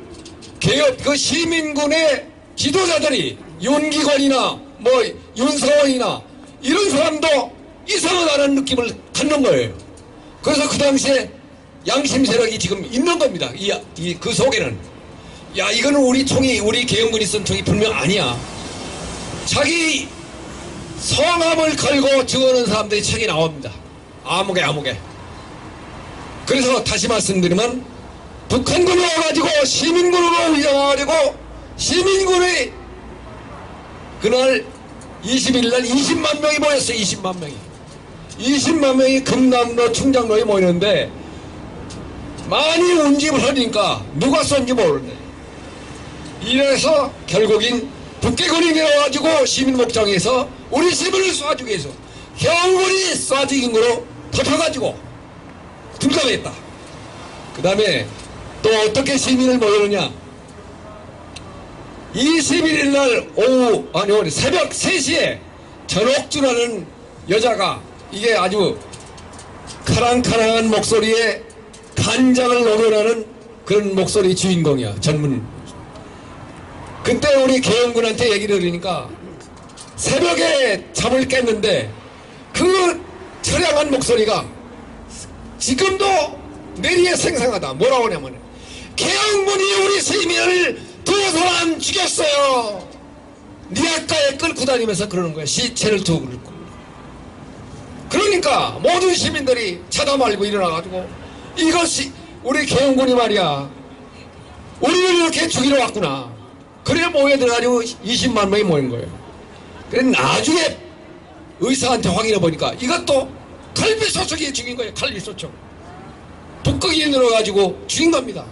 그 시민군의 지도자들이 윤기관이나 윤서원이나 이런 사람도 이상하다는 느낌을 갖는 거예요. 그래서 그 당시에 양심 세력이 지금 있는 겁니다. 그 속에는, 야, 이거는 우리 계엄군이 쓴 총이 분명 아니야. 자기 성함을 걸고 적어놓은 사람들이 책이 나옵니다. 아무개. 그래서 다시 말씀드리면, 북한군이 와가지고 시민군으로 위장해가지고 시민군이 그날 21일날 20만 명이 모였어요. 20만 명이 금남로 충장로에 모이는데, 많이 운집을 하니까 누가 쏜지 모르네. 이래서 결국인 북계군이 내려와가지고 시민목장에서 우리 시민을 쏴주기 위해서 계엄군이 쏴죽인 거로 덮여가지고 등감했다. 그 다음에 또 어떻게 시민을 모여느냐? 21일날 오후 새벽 3시에 전옥주라는 여자가, 이게 아주 카랑카랑한 목소리에 간장을 녹여내는 그런 목소리 주인공이야. 전문. 그때 우리 계엄군한테 얘기를 들으니까 새벽에 잠을 깼는데 그 처량한 목소리가 지금도 뇌리에 생생하다. 뭐라고 하냐면, 계엄군이 우리 시민을 2사람 죽였어요. 니아까에 끌고 다니면서 그러는 거야. 시체를 두고 끌고. 그러니까 모든 시민들이 차다 말고 일어나가지고, 이것이 우리 계엄군이 말이야, 우리를 이렇게 죽이러 왔구나. 그래 모여들어가지고 20만 명이 모인 거예요. 그래 나중에 의사한테 확인해 보니까 이것도 칼비소총이 죽인 거예요. 칼비소총. 북극이 늘어가지고 죽인 겁니다.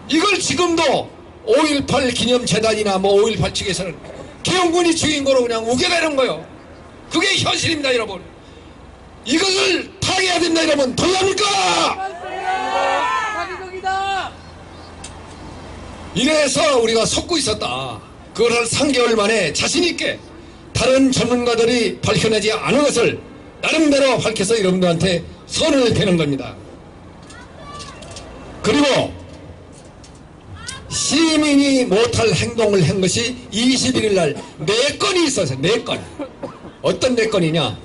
이걸 지금도 5.18 기념재단이나 5.18 측에서는 계엄군이 죽인 거로 그냥 우겨내는 거예요. 그게 현실입니다, 여러분. 이것을 파괴해야 된다, 여러분. 동의합니까? 사기적이다. 이래서 우리가 속고 있었다. 그걸 한 3개월 만에 자신있게 다른 전문가들이 밝혀내지 않은 것을 나름대로 밝혀서 여러분들한테 선을 대는 겁니다. 그리고 시민이 못할 행동을 한 것이 21일날 4건이 있었어요. 4건. 어떤 4건이냐?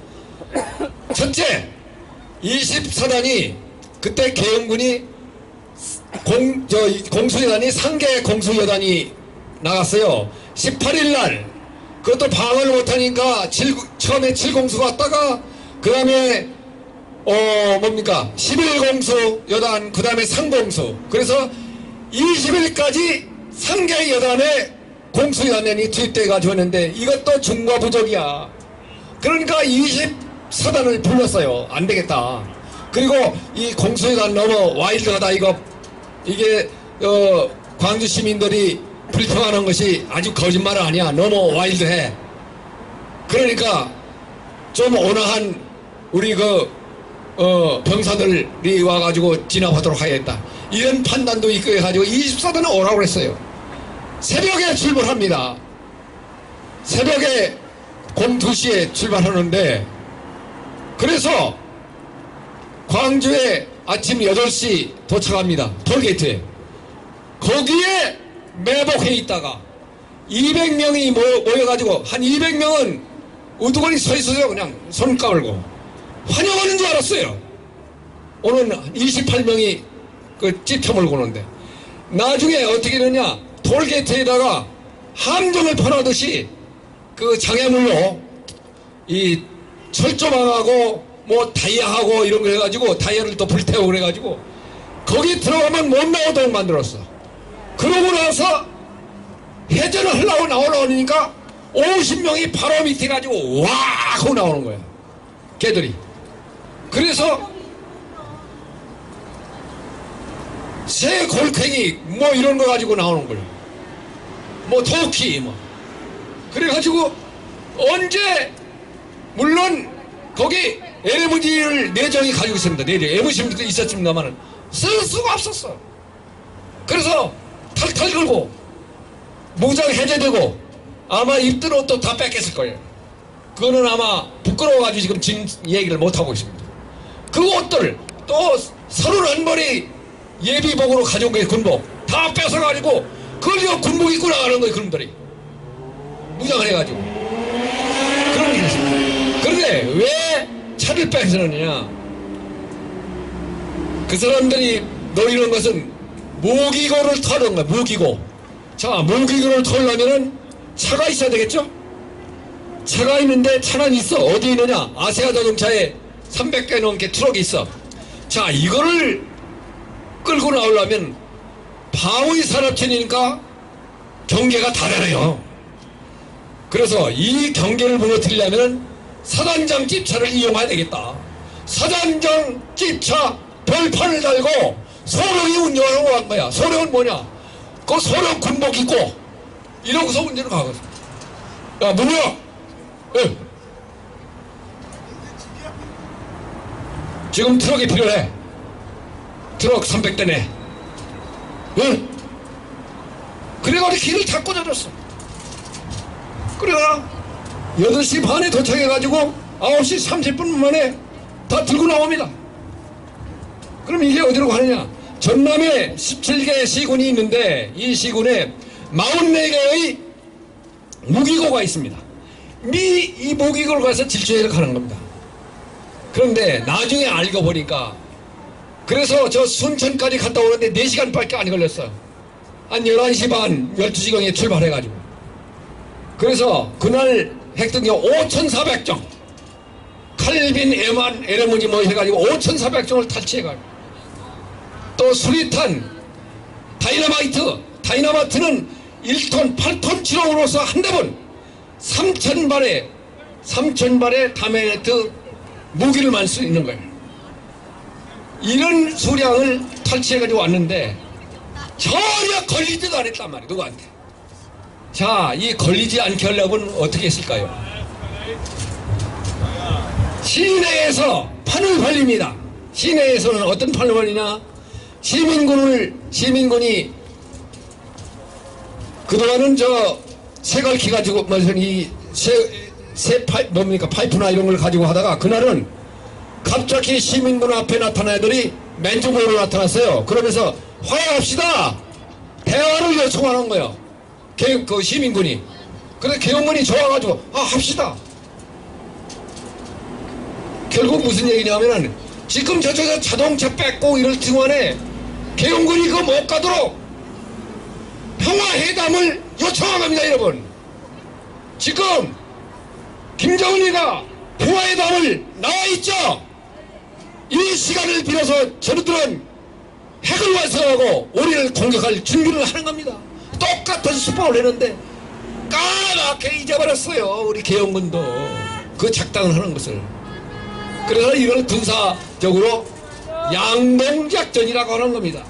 첫째, 24단이 그때 계엄군이 공수여단이 상계 공수여단이 나갔어요. 18일날 그것도 방어를 못하니까 처음에 7공수 갔다가 그 다음에 11공수 여단, 그 다음에 3공수. 그래서 20일까지 상계 여단에 공수여단이 투입돼가지고 했는데 이것도 중과부족이야. 그러니까 24단을 불렀어요. 안 되겠다. 그리고 이 공수여단 너무 와일드하다. 이게 광주 시민들이 불평하는 것이 아주 거짓말은 아니야. 너무 와일드해. 그러니까 좀 온화한 우리 병사들이 와가지고 진압하도록 하겠다. 이런 판단도 있고 해가지고 24단은 오라고 그랬어요. 새벽에 출발합니다. 새벽에 02시에 출발하는데, 그래서 광주에 아침 8시 도착합니다. 톨게이트에. 거기에 매복해 있다가 200명이 모여가지고 한 200명은 우두커니 서 있어서 그냥 손 까불고 환영하는 줄 알았어요. 오늘 28명이 집 터물고 오는데, 나중에 어떻게 되느냐, 톨게이트에다가 함정을 퍼나듯이 그 장애물로 이 철조망하고 뭐 다이아하고 이런 거 해가지고 다이아를 또 불태우고 그래가지고 거기 들어가면 못 나오도록 만들었어. 그러고 나서 회전을 하려고 나오니까 50명이 바로 밑에 가지고 와 하고 나오는 거야. 걔들이. 그래서 새 골챙이 뭐 이런 거 가지고 나오는 거예요. 뭐 토끼 뭐. 그래가지고 언제 물론 거기 LMG를 내정이 가지고 있습니다. 내정 MC도 있었습니다만은 쓸 수가 없었어. 그래서 탈탈 걸고 무장 해제되고 아마 입던 옷도 다 뺏겼을 거예요. 그거는 아마 부끄러워가지고 지금 진 얘기를 못하고 있습니다. 그 옷들 또 31벌이 예비복으로 가져온 거예요. 군복 다 뺏어가지고 그걸 군복 입고 나가는 거예요. 그놈들이 무장을 해가지고 그런 게 있습니다. 그런데 왜 차를 뺏으느냐? 그 사람들이 노리는 것은 무기고를 털는 거야. 무기고. 자, 무기고를 털려면은 차가 있어야 되겠죠? 차가 있는데 차는 있어. 어디 있느냐? 아세아 자동차에 300개 넘게 트럭이 있어. 자, 이거를 끌고 나오려면 방위 산업체니까 경계가 다르네요. 그래서 이 경계를 무너뜨리려면 사단장 집차를 이용해야 되겠다. 사단장 집차 별판을 달고 소령이 운전하고 간 거야. 소령은 뭐냐? 그 소령 군복 입고 이러고서 운전을 가거든. 야, 누구야? 예. 지금 트럭이 필요해. 트럭 300대네. 응? 그래가지고 길을 다 꽂아줬어. 그래가 8시 반에 도착해가지고 9시 30분 만에 다 들고 나옵니다. 그럼 이게 어디로 가느냐? 전남에 17개 시군이 있는데 이 시군에 44개의 무기고가 있습니다. 이 무기고를 가서 질주해서 가는 겁니다. 그런데 나중에 알고 보니까 그래서 저 순천까지 갔다 오는데 4시간밖에 안 걸렸어요. 한 11시 반, 12시경에 출발해가지고. 그래서 그날 획득이 5,400정. 칼빈, 에만, LMG 뭐 해가지고 5,400정을 탈취해가지고. 또 수리탄, 다이너마이트는 1톤, 8톤 치롱으로서 한 대분 3,000발의 다이너마이트 무기를 만 수 있는 거예요. 이런 수량을 탈취해가지고 왔는데 전혀 걸리지도 않았단 말이에요. 누구한테. 자, 이 걸리지 않게 하려면 어떻게 했을까요? 시내에서 판을 벌립니다. 시내에서는 어떤 판을 벌리냐? 시민군이 그동안은 새갈퀴 가지고 파이프나 이런 걸 가지고 하다가 그날은 갑자기 시민군 앞에 나타난 애들이 맨주먹으로 나타났어요. 그러면서 화해합시다. 대화를 요청하는 거예요. 그 시민군이. 그래서 계엄군이 좋아가지고 합시다. 결국 무슨 얘기냐면은 지금 저쪽에서 자동차 뺏고 이럴 동안에 계엄군이 그거 못 가도록 평화회담을 요청한 겁니다. 여러분. 지금 김정은이가 평화회담을 나와있죠. 이 시간을 빌어서 저들은 핵을 완성하고 우리를 공격할 준비를 하는 겁니다. 똑같은 수법을 했는데 까맣게 잊어버렸어요. 우리 계엄군도 그 작당을 하는 것을. 그래서 이걸 군사적으로 양동작전이라고 하는 겁니다.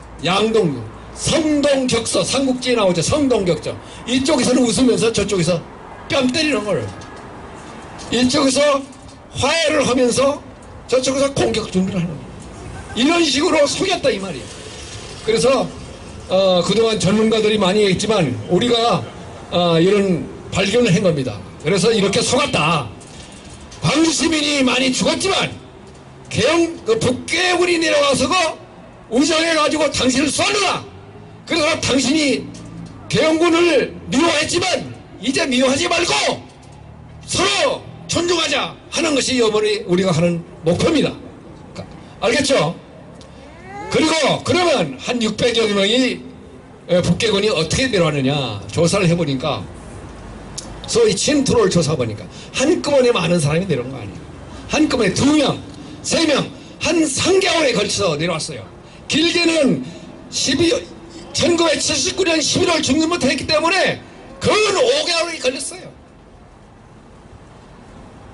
성동격서, 삼국지에 나오죠. 성동격전. 이쪽에서는 웃으면서 저쪽에서 뺨 때리는 거예요. 이쪽에서 화해를 하면서 저쪽에서 공격 준비를 하는 거예요. 이런 식으로 속였다 이 말이에요. 그래서 그동안 전문가들이 많이 했지만 우리가 이런 발견을 한 겁니다. 그래서 이렇게 속았다. 광주 시민이 많이 죽었지만 북계군이 내려와서 우정해가지고 당신을 쏘느라. 그래서 당신이 계엄군을 미워했지만 이제 미워하지 말고 서로 존중하자 하는 것이 이번에 우리가 하는 목표입니다. 알겠죠? 그리고 그러면 한 600여 명이 북계군이 어떻게 내려왔느냐 조사를 해보니까 소위 침투로를 조사해보니까 한꺼번에 많은 사람이 내려온 거 아니에요. 한꺼번에 2명, 3명, 한 3개월에 걸쳐서 내려왔어요. 길게는 1979년 11월 중순부터 했기 때문에 근 5개월이 걸렸어요.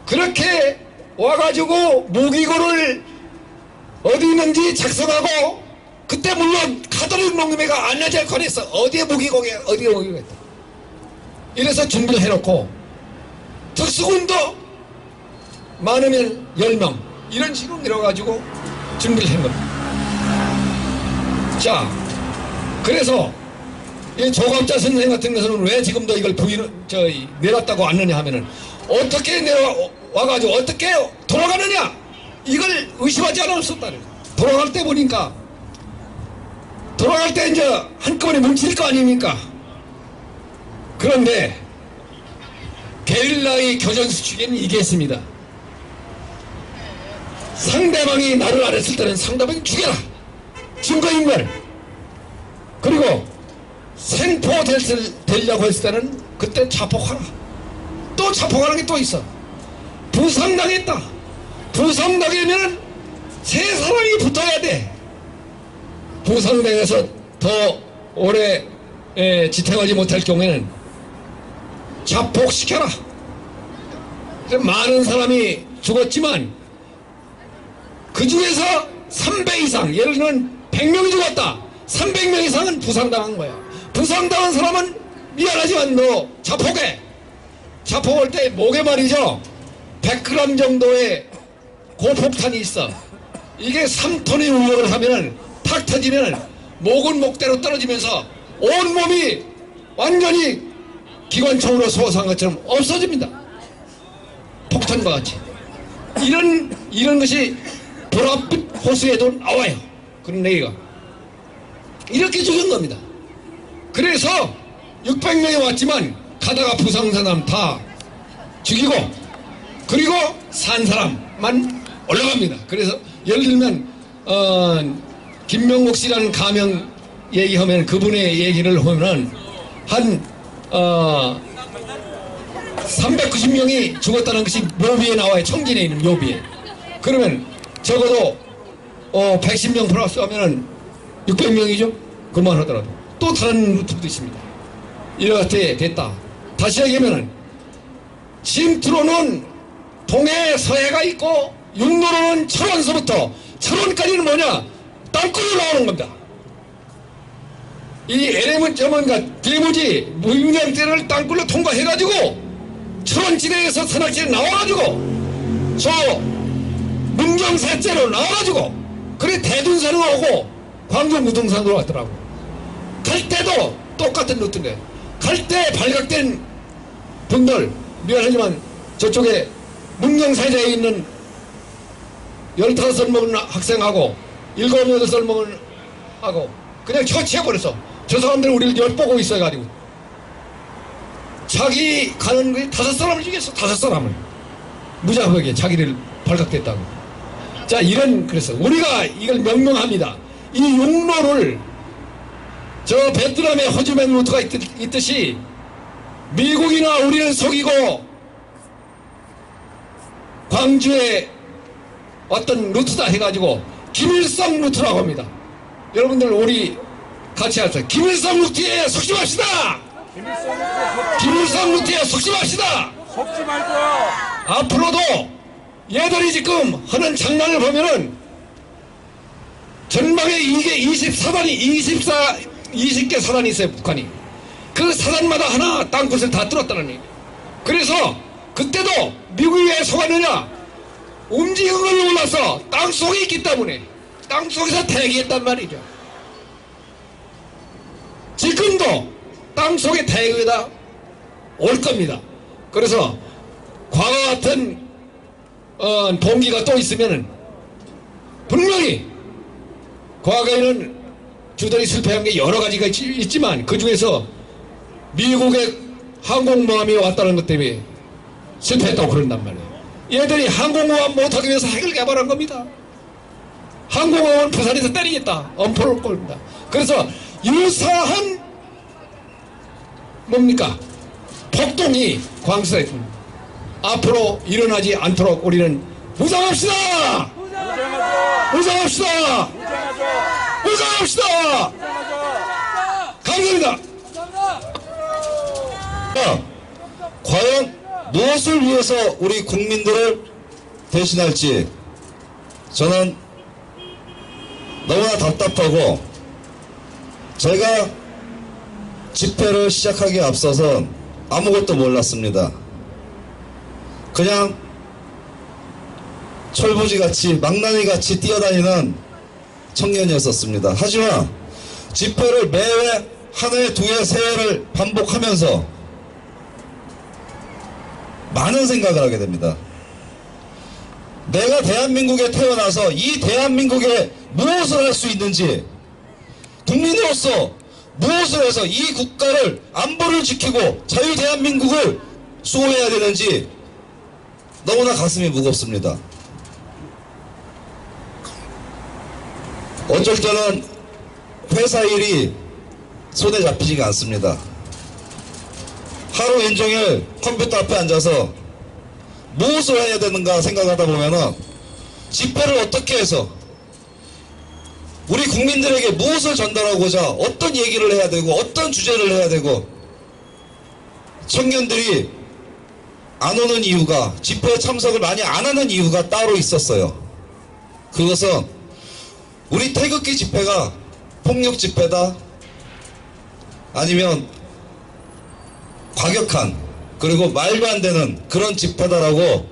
그렇게 와가지고 무기고를 어디 있는지 작성하고, 그때 물론 카톨릭 농민회가 안내자에 관해서 어디에 무기고가 어디에 무기고가 있다. 이래서 준비를 해놓고 특수군도 많으면 10명 이런 식으로 내려가지고 준비를 한 겁니다. 자, 그래서 이 조갑자 선생 같은 것은 왜 지금도 이걸 내놨다고 왔느냐 하면은, 어떻게 내려와가지고 어떻게 돌아가느냐, 이걸 의심하지 않을 수 없다. 돌아갈 때 보니까, 돌아갈 때 이제 한꺼번에 뭉칠 거 아닙니까? 그런데 게릴라의 교전 수칙에는 이게 있습니다. 상대방이 나를 안 했을 때는 상대방이 죽여라, 증거인멸. 그리고 생포되려고 했을 때는 그때 자폭하라. 또 자폭하는 게 또 있어. 부상당했다. 부상당하면 3사람이 붙어야 돼. 부상당해서 더 오래 지탱하지 못할 경우에는 자폭시켜라. 많은 사람이 죽었지만 그 중에서 3배 이상, 예를 들면 100명이 죽었다. 300명 이상은 부상당한 거야. 부상당한 사람은 미안하지만 너 자폭해. 자폭할 때 목에 말이죠, 100g 정도의 고폭탄이 있어. 이게 3톤의 위력을 하면은 탁 터지면 목은 목대로 떨어지면서 온몸이 완전히 기관총으로 소화한 것처럼 없어집니다. 폭탄과 같이. 이런 것이 보랏빛 호수에도 나와요. 그런 얘기가. 이렇게 죽은 겁니다. 그래서 600명이 왔지만 가다가 부상한 사람 다 죽이고, 그리고 산 사람만 올라갑니다. 그래서 예를 들면 김명국 씨라는 가명 얘기하면, 그분의 얘기를 하면은 한 390명이 죽었다는 것이 묘비에 나와요. 청진에 있는 묘비에. 그러면 적어도 110명 플러스 하면은 600명이죠? 그만 하더라도. 또 다른 루트도 있습니다. 이렇게 됐다. 다시 얘기하면은, 침투로는 동해 서해가 있고, 육로로는 철원서부터, 철원까지는 뭐냐? 땅굴로 나오는 겁니다. 이 LM은 대무지 무임량대를 땅굴로 통과해가지고 철원지대에서 산악지에 나와가지고 저 문경사째로 나와가지고, 그래 대둔산으로 오고 광주 무등산으로 왔더라고. 갈 때도 똑같은 루트인데, 갈 때 발각된 분들 미안하지만 저쪽에 문경사제에 있는 15살 먹은 학생하고 7, 8살 먹은 하고 그냥 처치해버렸어. 저 사람들은 우리를 엿보고 있어가지고 자기 가는 거에 5사람을 죽였어. 5사람을 무자하게 자기를 발각됐다고. 자, 그래서 우리가 이걸 명명합니다. 이 육로를 저 베트남의 호주맹 루트가 있듯이 미국이나 우리는 속이고 광주에 어떤 루트다 해가지고 김일성 루트라고 합니다. 여러분들 우리 같이 하세요. 김일성 루트에 속지 맙시다. 김일성 루트에 속지 맙시다. 속지 말고. 앞으로도 얘들이 지금 하는 장난을 보면은 전방에 이게 20개 사단이 있어요. 북한이. 그 사단마다 하나 땅끝을 다 뚫었다는 얘기. 그래서 그때도 미국이 왜 속았느냐? 움직이는 걸 몰라서 땅속에 있기 때문에 땅속에서 대기했단 말이죠. 지금도 땅속에 대기가 올 겁니다. 그래서 과거 같은 동기가 또 있으면은 분명히 과거에는 주들이 실패한 게 여러 가지가 있지만 그 중에서 미국의 항공모함이 왔다는 것 때문에 실패했다고 그런단 말이에요. 얘들이 항공모함 못하기 위해서 핵을 개발한 겁니다. 항공모함은 부산에서 때리겠다. 엄포를 꼴입니다. 그래서 유사한 뭡니까? 폭동이 광수했습니다. 앞으로 일어나지 않도록 우리는 무장합시다! 무장합시다! 무장합시다! 감사합니다. 과연 무엇을 위해서 우리 국민들을 대신할지 저는 너무나 답답하고, 제가 집회를 시작하기에 앞서선 아무것도 몰랐습니다. 그냥 철부지같이 망나니같이 뛰어다니는 청년이었었습니다. 하지만 집회를 매회 한 해, 두 해, 세 해를 반복하면서 많은 생각을 하게 됩니다. 내가 대한민국에 태어나서 이 대한민국에 무엇을 할 수 있는지, 국민으로서 무엇을 해서 이 국가를, 안보를 지키고 자유 대한민국을 수호해야 되는지 너무나 가슴이 무겁습니다. 어쩔 때는 회사 일이 손에 잡히지가 않습니다. 하루 온종일 컴퓨터 앞에 앉아서 무엇을 해야 되는가 생각하다 보면은 집회를 어떻게 해서 우리 국민들에게 무엇을 전달하고자 어떤 얘기를 해야 되고 어떤 주제를 해야 되고, 청년들이 안 오는 이유가, 집회에 참석을 많이 안 하는 이유가 따로 있었어요. 그것은 우리 태극기 집회가 폭력 집회다, 아니면 과격한, 그리고 말도 안 되는 그런 집회다라고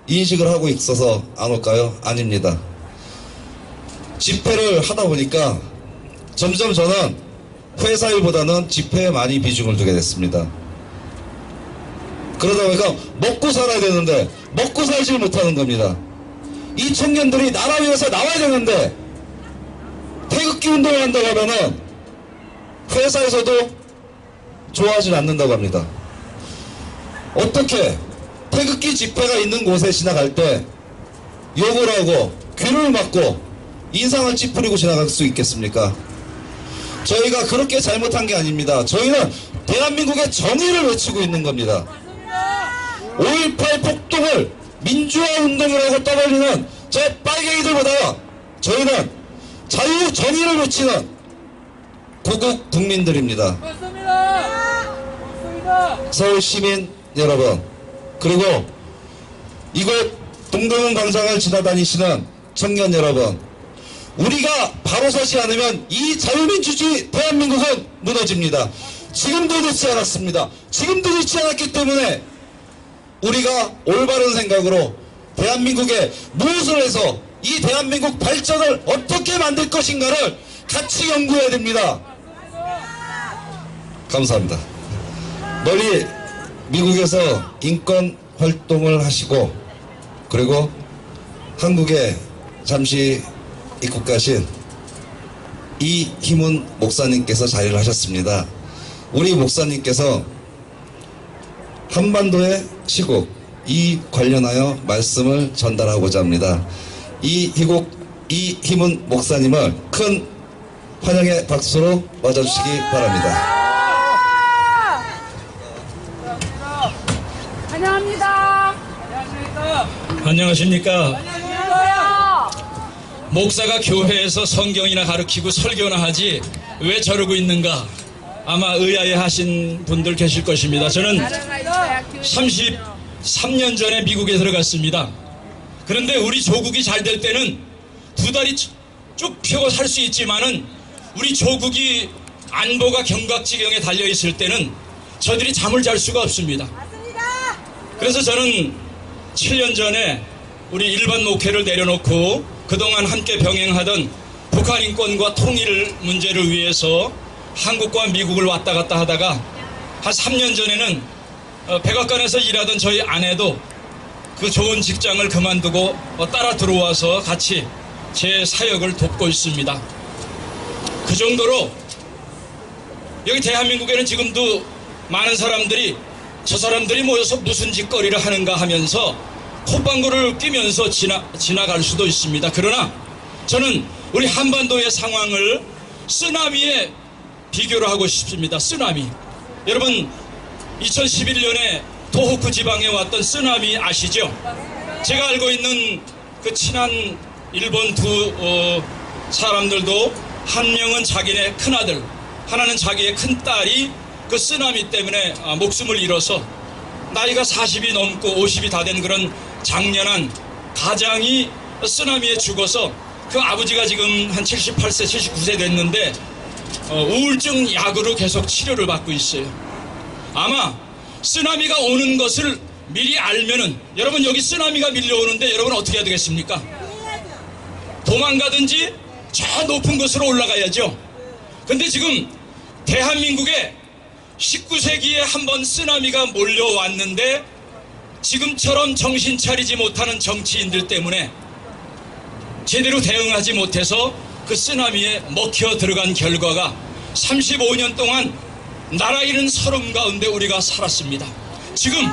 인식을 하고 있어서 안 올까요? 아닙니다. 집회를 하다 보니까 점점 저는 회사 일보다는 집회에 많이 비중을 두게 됐습니다. 그러다 보니까 먹고 살아야 되는데 먹고 살지 못하는 겁니다. 이 청년들이 나라 위해서 나와야 되는데 태극기 운동을 한다고 하면은 회사에서도 좋아하지 않는다고 합니다. 어떻게 태극기 집회가 있는 곳에 지나갈 때 욕을 하고 귀를 막고 인상을 찌푸리고 지나갈 수 있겠습니까? 저희가 그렇게 잘못한 게 아닙니다. 저희는 대한민국의 정의를 외치고 있는 겁니다. 5.18 폭동을 민주화 운동이라고 떠벌리는 저 빨갱이들보다 저희는 자유 정의를 외치는 고국 국민들입니다. 서울 시민 여러분, 그리고 이곳 동대문 광장을 지나다니시는 청년 여러분, 우리가 바로 서지 않으면 이 자유민주주의 대한민국은 무너집니다. 지금도 늦지 않았습니다. 지금도 늦지 않았기 때문에 우리가 올바른 생각으로 대한민국에 무엇을 해서 이 대한민국 발전을 어떻게 만들 것인가를 같이 연구해야 됩니다. 감사합니다. 멀리 미국에서 인권 활동을 하시고, 그리고 한국에 잠시 입국하신 이희문 목사님께서 자리를 하셨습니다. 우리 목사님께서 한반도의 시국, 이 관련하여 말씀을 전달하고자 합니다. 이희문 목사님을 큰 환영의 박수로 맞아주시기 바랍니다. 환영합니다. 안녕하십니까. 목사가 교회에서 성경이나 가르치고 설교나 하지 왜 저러고 있는가, 아마 의아해 하신 분들 계실 것입니다. 저는 33년 전에 미국에 들어갔습니다. 그런데 우리 조국이 잘 될 때는 두 다리 쭉 펴고 살 수 있지만은 우리 조국이 안보가 경각지경에 달려있을 때는 저들이 잠을 잘 수가 없습니다. 그래서 저는 7년 전에 우리 일반 목회를 내려놓고 그동안 함께 병행하던 북한 인권과 통일 문제를 위해서 한국과 미국을 왔다 갔다 하다가 한 3년 전에는 백악관에서 일하던 저희 아내도 그 좋은 직장을 그만두고 따라 들어와서 같이 제 사역을 돕고 있습니다. 그 정도로 여기 대한민국에는 지금도 많은 사람들이 저 사람들이 모여서 무슨 짓거리를 하는가 하면서 콧방구를 끼면서 지나갈 수도 있습니다. 그러나 저는 우리 한반도의 상황을 쓰나미에 비교를 하고 싶습니다. 쓰나미. 여러분, 2011년에 토호쿠 지방에 왔던 쓰나미 아시죠? 제가 알고 있는 그 친한 일본 두 사람들도 한 명은 자기네 큰아들, 하나는 자기의 큰딸이 그 쓰나미 때문에 목숨을 잃어서 나이가 40이 넘고 50이 다 된 그런 장년한 가장이 쓰나미에 죽어서 그 아버지가 지금 한 78세, 79세 됐는데 우울증 약으로 계속 치료를 받고 있어요. 아마 쓰나미가 오는 것을 미리 알면은 여러분 여기 쓰나미가 밀려오는데 여러분 어떻게 해야 되겠습니까? 도망가든지 저 높은 곳으로 올라가야죠. 근데 지금 대한민국에 19세기에 한번 쓰나미가 몰려왔는데 지금처럼 정신 차리지 못하는 정치인들 때문에 제대로 대응하지 못해서 그 쓰나미에 먹혀 들어간 결과가 35년 동안 나라 잃은 서름 가운데 우리가 살았습니다. 지금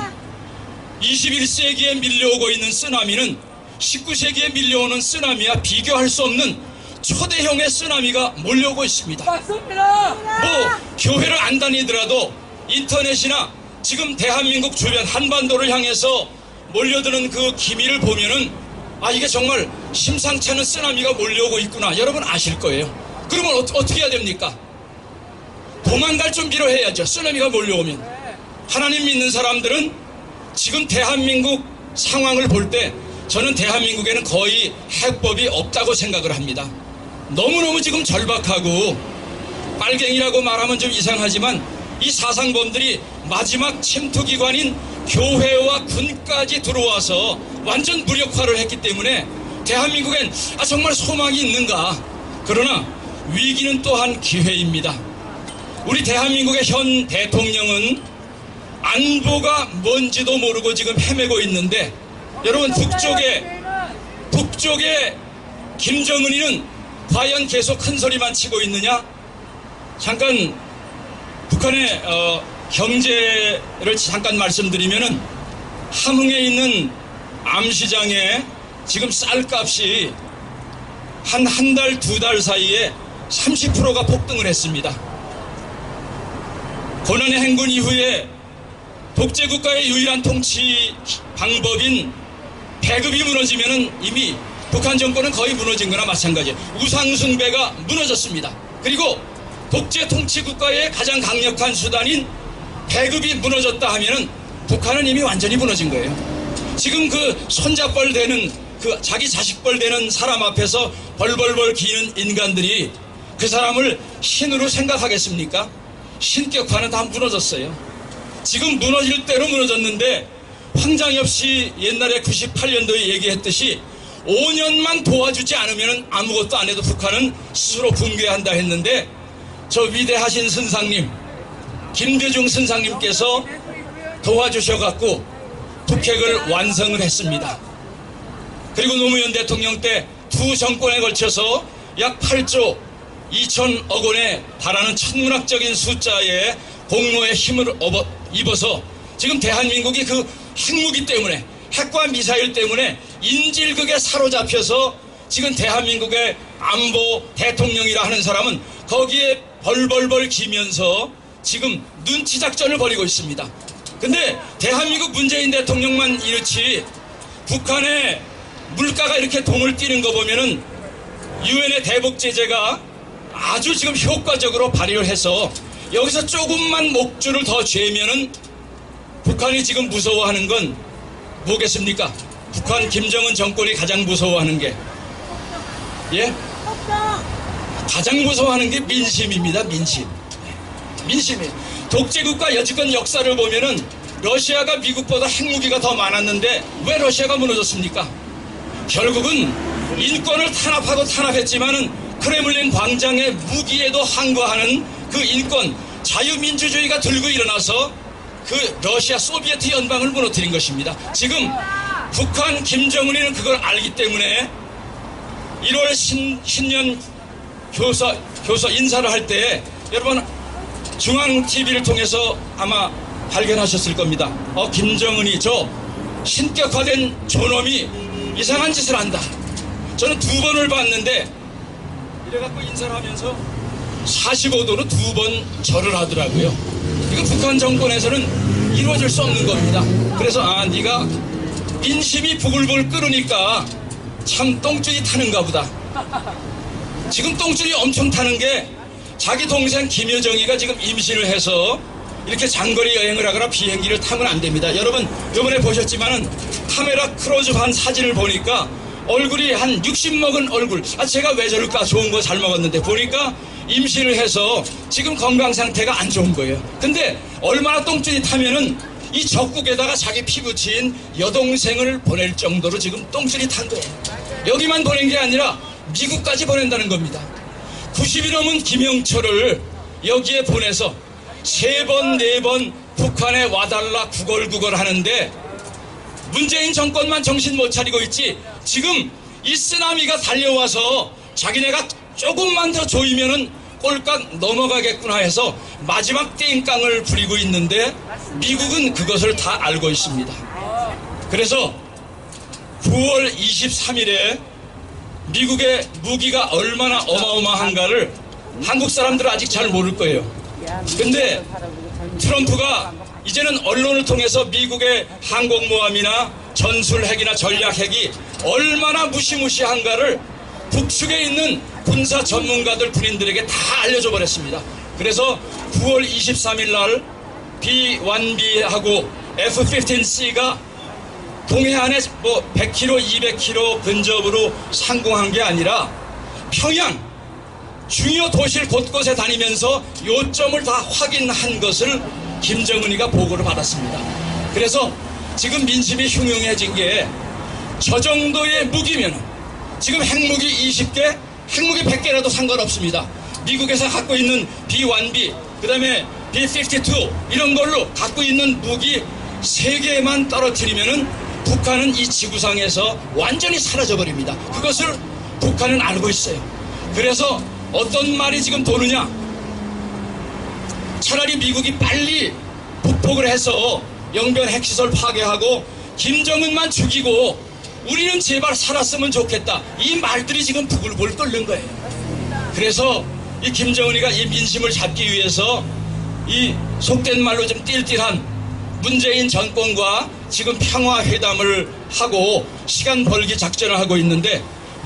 21세기에 밀려오고 있는 쓰나미는 19세기에 밀려오는 쓰나미와 비교할 수 없는 초대형의 쓰나미가 몰려오고 있습니다. 맞습니다. 뭐 교회를 안 다니더라도 인터넷이나 지금 대한민국 주변 한반도를 향해서 몰려드는 그 기미를 보면은 아 이게 정말 심상치 않은 쓰나미가 몰려오고 있구나 여러분 아실 거예요. 그러면 어떻게 해야 됩니까? 도망갈 준비로 해야죠. 쓰나미가 몰려오면. 하나님 믿는 사람들은 지금 대한민국 상황을 볼 때 저는 대한민국에는 거의 해법이 없다고 생각을 합니다. 너무너무 지금 절박하고 빨갱이라고 말하면 좀 이상하지만 이 사상범들이 마지막 침투기관인 교회와 군까지 들어와서 완전 무력화를 했기 때문에 대한민국엔 정말 소망이 있는가. 그러나 위기는 또한 기회입니다. 우리 대한민국의 현 대통령은 안보가 뭔지도 모르고 지금 헤매고 있는데 여러분 북쪽에 김정은이는 과연 계속 큰 소리만 치고 있느냐? 잠깐 북한의 경제를 잠깐 말씀드리면은 함흥에 있는 암시장에 지금 쌀값이 한 달, 두 달 사이에 30%가 폭등을 했습니다. 고난의 행군 이후에 독재국가의 유일한 통치 방법인 배급이 무너지면은 이미 북한 정권은 거의 무너진 거나 마찬가지예요. 우상숭배가 무너졌습니다. 그리고 독재 통치 국가의 가장 강력한 수단인 배급이 무너졌다 하면은 북한은 이미 완전히 무너진 거예요. 지금 그 손자뻘 되는 그 자기 자식뻘 되는 사람 앞에서 벌벌벌 기는 인간들이 그 사람을 신으로 생각하겠습니까? 신격화는 다 무너졌어요. 지금 무너질 대로 무너졌는데 황장엽 씨 옛날에 98년도에 얘기했듯이 5년만 도와주지 않으면 아무것도 안 해도 북한은 스스로 붕괴한다 했는데 저 위대하신 선상님 김대중 선상님께서 도와주셔갖고 북핵을 완성을 했습니다. 그리고 노무현 대통령 때 두 정권에 걸쳐서 약 8조 2천억 원에 달하는 천문학적인 숫자의 공로의 힘을 입어서 지금 대한민국이 그 핵무기 때문에 핵과 미사일 때문에 인질극에 사로잡혀서 지금 대한민국의 안보 대통령이라 하는 사람은 거기에 벌벌벌 기면서 지금 눈치작전을 벌이고 있습니다. 근데 대한민국 문재인 대통령만 이렇지 북한의 물가가 이렇게 동을 띄는 거 보면은 유엔의 대북 제재가 아주 지금 효과적으로 발휘를 해서 여기서 조금만 목줄을 더 죄면은 북한이 지금 무서워하는 건 뭐겠습니까? 북한 김정은 정권이 가장 무서워하는 게 예? 가장 무서워하는 게 민심입니다. 민심이 독재국가 여지껏 역사를 보면은 러시아가 미국보다 핵무기가 더 많았는데 왜 러시아가 무너졌습니까? 결국은 인권을 탄압했지만은 크레물린 광장의 무기에도 항거하는 그 인권 자유민주주의가 들고 일어나서 그 러시아 소비에트 연방을 무너뜨린 것입니다. 지금 북한 김정은이는 그걸 알기 때문에 1월 신년 교서 인사를 할 때 여러분 중앙TV를 통해서 아마 발견하셨을 겁니다. 김정은이 저 신격화된 존엄이 이상한 짓을 한다. 저는 2번을 봤는데 이래갖고 인사를 하면서 45도로 2번 절을 하더라고요. 이거 북한 정권에서는 이루어질 수 없는 겁니다. 그래서 네가 민심이 부글부글 끓으니까 참 똥줄이 타는가 보다. 지금 똥줄이 엄청 타는 게 자기 동생 김여정이가 지금 임신을 해서 이렇게 장거리 여행을 하거나 비행기를 타면 안 됩니다. 여러분 이번에 보셨지만은 카메라 크로즈한 사진을 보니까 얼굴이 한 60 먹은 얼굴. 제가 왜 저럴까? 좋은 거 잘 먹었는데 보니까 임신을 해서 지금 건강 상태가 안 좋은 거예요. 근데 얼마나 똥줄이 타면은 이 적국에다가 자기 피부치인 여동생을 보낼 정도로 지금 똥줄이 탄 거예요. 여기만 보낸 게 아니라 미국까지 보낸다는 겁니다. 90이 넘은 김영철을 여기에 보내서 3번, 4번 북한에 와달라 구걸구걸 하는데 문재인 정권만 정신 못 차리고 있지 지금 이 쓰나미가 달려와서 자기네가 조금만 더 조이면은 꼴깍 넘어가겠구나 해서 마지막 땡깡을 부리고 있는데 미국은 그것을 다 알고 있습니다. 그래서 9월 23일에 미국의 무기가 얼마나 어마어마한가를 한국 사람들은 아직 잘 모를 거예요. 근데 트럼프가 이제는 언론을 통해서 미국의 항공모함이나 전술핵이나 전략핵이 얼마나 무시무시한가를 북측에 있는 군사 전문가들 군인들에게 다 알려줘 버렸습니다. 그래서 9월 23일 날 B-1B하고 F-15C가 동해안에 뭐 100km, 200km 근접으로 상공한 게 아니라 평양 중요 도시를 곳곳에 다니면서 요점을 다 확인한 것을 김정은이가 보고를 받았습니다. 그래서 지금 민심이 흉흉해진 게 저 정도의 무기면 지금 핵무기 20개, 핵무기 100개라도 상관없습니다. 미국에서 갖고 있는 B-1B, 그 다음에 B-52 이런 걸로 갖고 있는 무기 3개만 떨어뜨리면은 북한은 이 지구상에서 완전히 사라져버립니다. 그것을 북한은 알고 있어요. 그래서 어떤 말이 지금 도느냐, 차라리 미국이 빨리 북폭을 해서 영변 핵시설 파괴하고 김정은만 죽이고 우리는 제발 살았으면 좋겠다, 이 말들이 지금 부글부글 끓는 거예요. 그래서 이 김정은이가 이 민심을 잡기 위해서 이 속된 말로 좀 띨띨한 문재인 정권과 지금 평화회담을 하고 시간 벌기 작전을 하고 있는데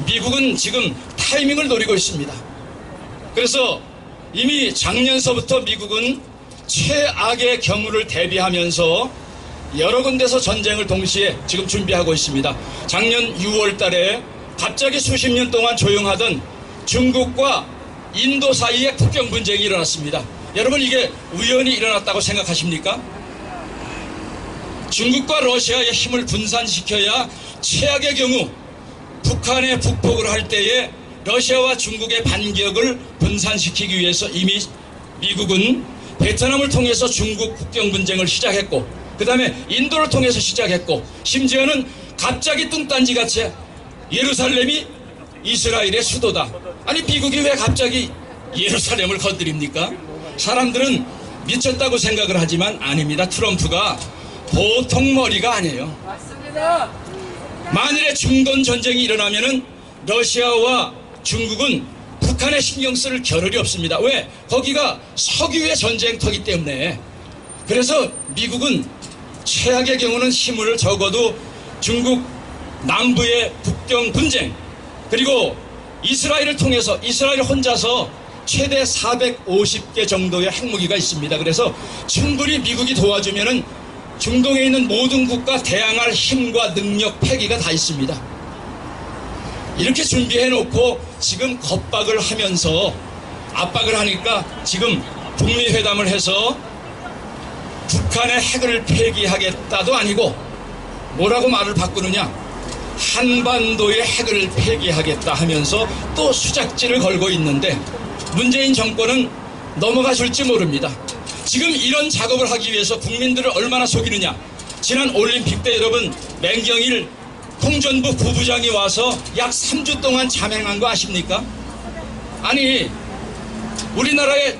미국은 지금 타이밍을 노리고 있습니다. 그래서 이미 작년서부터 미국은 최악의 경우를 대비하면서 여러 군데서 전쟁을 동시에 지금 준비하고 있습니다. 작년 6월 달에 갑자기 수십 년 동안 조용하던 중국과 인도 사이에 국경 분쟁이 일어났습니다. 여러분 이게 우연히 일어났다고 생각하십니까? 중국과 러시아의 힘을 분산시켜야 최악의 경우 북한에 북폭을 할 때에 러시아와 중국의 반격을 분산시키기 위해서 이미 미국은 베트남을 통해서 중국 국경 분쟁을 시작했고 그 다음에 인도를 통해서 시작했고 심지어는 갑자기 뚱딴지같이 예루살렘이 이스라엘의 수도다. 아니 미국이 왜 갑자기 예루살렘을 건드립니까? 사람들은 미쳤다고 생각을 하지만 아닙니다. 트럼프가 보통 머리가 아니에요. 맞습니다. 만일에 중동 전쟁이 일어나면은 러시아와 중국은 북한에 신경 쓸 겨를이 없습니다. 왜? 거기가 석유의 전쟁터이기 때문에. 그래서 미국은 최악의 경우는 힘을 적어도 중국 남부의 국경 분쟁 그리고 이스라엘을 통해서 이스라엘 혼자서 최대 450개 정도의 핵무기가 있습니다. 그래서 충분히 미국이 도와주면은 중동에 있는 모든 국가 대항할 힘과 능력, 패기가 다 있습니다. 이렇게 준비해놓고 지금 겁박을 하면서 압박을 하니까 지금 북미 회담을 해서 북한의 핵을 폐기하겠다도 아니고 뭐라고 말을 바꾸느냐, 한반도의 핵을 폐기하겠다 하면서 또 수작질을 걸고 있는데 문재인 정권은 넘어가 줄지 모릅니다. 지금 이런 작업을 하기 위해서 국민들을 얼마나 속이느냐. 지난 올림픽 때 여러분 맹경일 통전부 부부장이 와서 약 3주 동안 잠행한 거 아십니까? 아니 우리나라의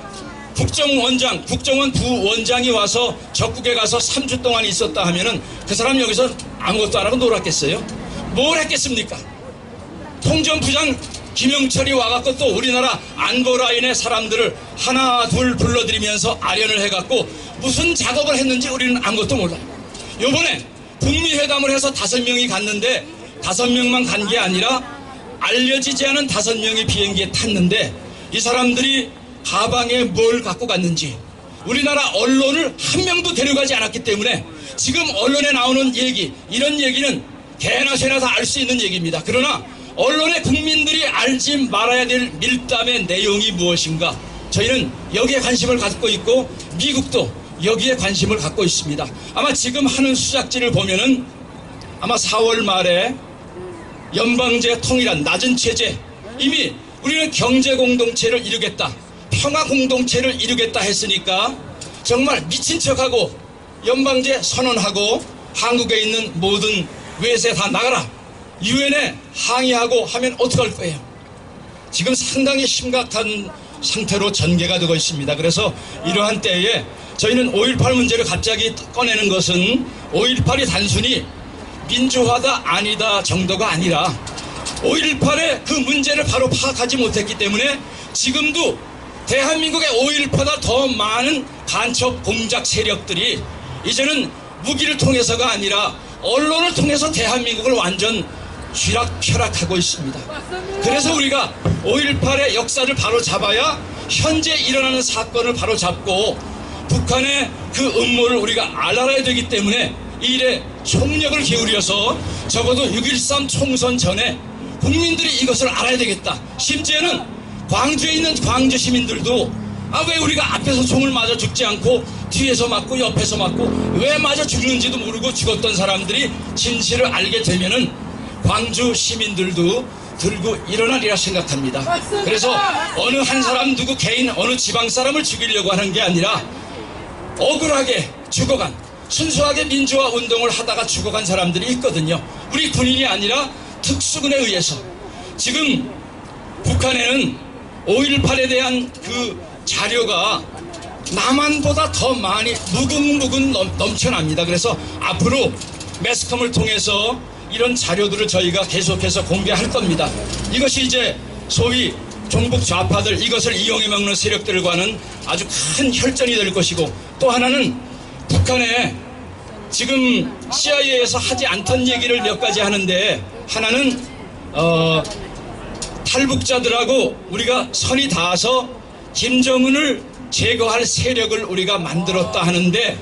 국정원 부원장이 와서 적국에 가서 3주 동안 있었다 하면은 그 사람 여기서 아무것도 안 하고 놀았겠어요? 뭘 했겠습니까? 통전부장 김영철이 와갖고 또 우리나라 안보 라인의 사람들을 하나 둘 불러들이면서 아련을 해갖고 무슨 작업을 했는지 우리는 아무것도 몰라요. 요번에 북미회담을 해서 5명이 갔는데 5명만 간 게 아니라 알려지지 않은 5명이 비행기에 탔는데 이 사람들이 가방에 뭘 갖고 갔는지 우리나라 언론을 한 명도 데려가지 않았기 때문에 지금 언론에 나오는 얘기, 이런 얘기는 개나 새나 다 알 수 있는 얘기입니다. 그러나 언론의 국민들이 알지 말아야 될 밀담의 내용이 무엇인가, 저희는 여기에 관심을 갖고 있고 미국도 여기에 관심을 갖고 있습니다. 아마 지금 하는 수작질을 보면은 아마 4월 말에 연방제 통일한 낮은 체제, 이미 우리는 경제 공동체를 이루겠다, 평화 공동체를 이루겠다 했으니까 정말 미친 척하고 연방제 선언하고 한국에 있는 모든 외세 다 나가라, 유엔에 항의하고 하면 어떡할 거예요? 지금 상당히 심각한 상태로 전개가 되고 있습니다. 그래서 이러한 때에 저희는 5.18 문제를 갑자기 꺼내는 것은 5.18이 단순히 민주화다 아니다 정도가 아니라 5.18의 그 문제를 바로 파악하지 못했기 때문에 지금도 대한민국의 5.18보다 더 많은 간첩 공작 세력들이 이제는 무기를 통해서가 아니라 언론을 통해서 대한민국을 완전 쥐락펴락하고 있습니다. 그래서 우리가 5.18의 역사를 바로 잡아야 현재 일어나는 사건을 바로 잡고 북한의 그 음모를 우리가 알아야 되기 때문에 이 일에 총력을 기울여서 적어도 6.13 총선 전에 국민들이 이것을 알아야 되겠다. 심지어는 광주에 있는 광주 시민들도 왜 우리가 앞에서 총을 맞아 죽지 않고 뒤에서 맞고 옆에서 맞고 왜 맞아 죽는지도 모르고 죽었던 사람들이 진실을 알게 되면은 광주 시민들도 들고 일어나리라 생각합니다. 그래서 어느 한 사람 누구 개인 어느 지방 사람을 죽이려고 하는 게 아니라 억울하게 죽어간, 순수하게 민주화 운동을 하다가 죽어간 사람들이 있거든요. 우리 군인이 아니라 특수군에 의해서. 지금 북한에는 5.18에 대한 그 자료가 남한보다 더 많이 무궁무궁 넘쳐납니다. 그래서 앞으로 매스컴을 통해서 이런 자료들을 저희가 계속해서 공개할 겁니다. 이것이 이제 소위 종북 좌파들, 이것을 이용해 먹는 세력들과는 아주 큰 혈전이 될 것이고, 또 하나는 북한에 지금 CIA에서 하지 않던 얘기를 몇 가지 하는데, 하나는 탈북자들하고 우리가 선이 닿아서 김정은을 제거할 세력을 우리가 만들었다 하는데,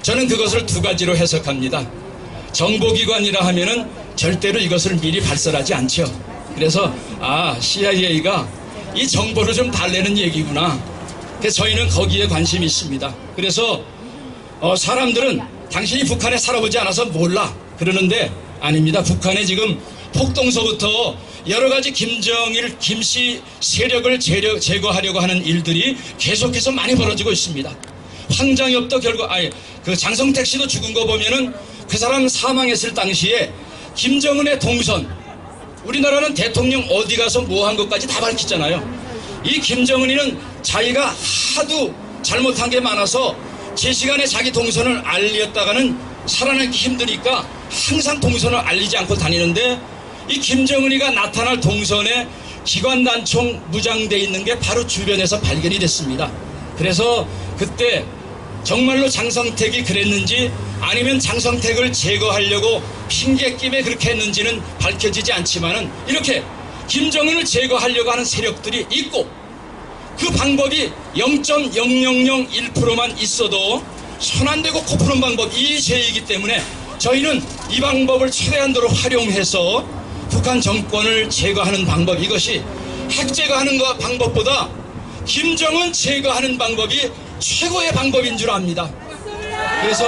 저는 그것을 두 가지로 해석합니다. 정보기관이라 하면은 절대로 이것을 미리 발설하지 않죠. 그래서 CIA가 이 정보를 좀 달래는 얘기구나. 그래서 저희는 거기에 관심이 있습니다. 그래서 사람들은 당신이 북한에 살아보지 않아서 몰라 그러는데 아닙니다. 북한에 지금 폭동서부터 여러 가지 김정일, 김씨 세력을 제거하려고 하는 일들이 계속해서 많이 벌어지고 있습니다. 황장엽도 결국 그 장성택 씨도 죽은 거 보면은 그 사람 사망했을 당시에 김정은의 동선, 우리나라는 대통령 어디 가서 뭐 한 것까지 다 밝혔잖아요. 이 김정은이는 자기가 하도 잘못한 게 많아서 제 시간에 자기 동선을 알렸다가는 살아남기 힘드니까 항상 동선을 알리지 않고 다니는데, 이 김정은이가 나타날 동선에 기관단총 무장돼 있는 게 바로 주변에서 발견이 됐습니다. 그래서 그때 정말로 장성택이 그랬는지 아니면 장성택을 제거하려고 핑계김에 그렇게 했는지는 밝혀지지 않지만은, 이렇게 김정은을 제거하려고 하는 세력들이 있고 그 방법이 0.0001%만 있어도 손 안 대고 코 푸는 방법, 이 제이기 때문에 저희는 이 방법을 최대한도로 활용해서 북한 정권을 제거하는 방법, 이것이 핵 제거하는 방법보다 김정은 제거하는 방법이 최고의 방법인 줄 압니다. 그래서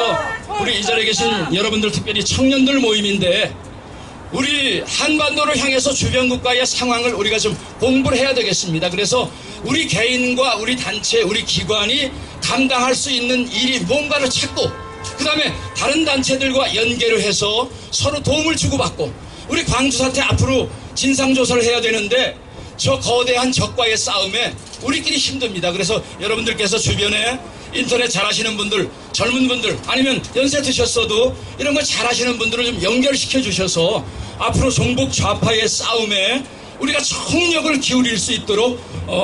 우리 이 자리에 계신 여러분들, 특별히 청년들 모임인데, 우리 한반도를 향해서 주변 국가의 상황을 우리가 좀 공부를 해야 되겠습니다. 그래서 우리 개인과 우리 단체, 우리 기관이 감당할 수 있는 일이 뭔가를 찾고, 그 다음에 다른 단체들과 연계를 해서 서로 도움을 주고받고, 우리 광주 사태 앞으로 진상조사를 해야 되는데 저 거대한 적과의 싸움에 우리끼리 힘듭니다. 그래서 여러분들께서 주변에 인터넷 잘하시는 분들, 젊은 분들, 아니면 연세 드셨어도 이런 거 잘하시는 분들을 좀 연결시켜 주셔서 앞으로 종북 좌파의 싸움에 우리가 총력을 기울일 수 있도록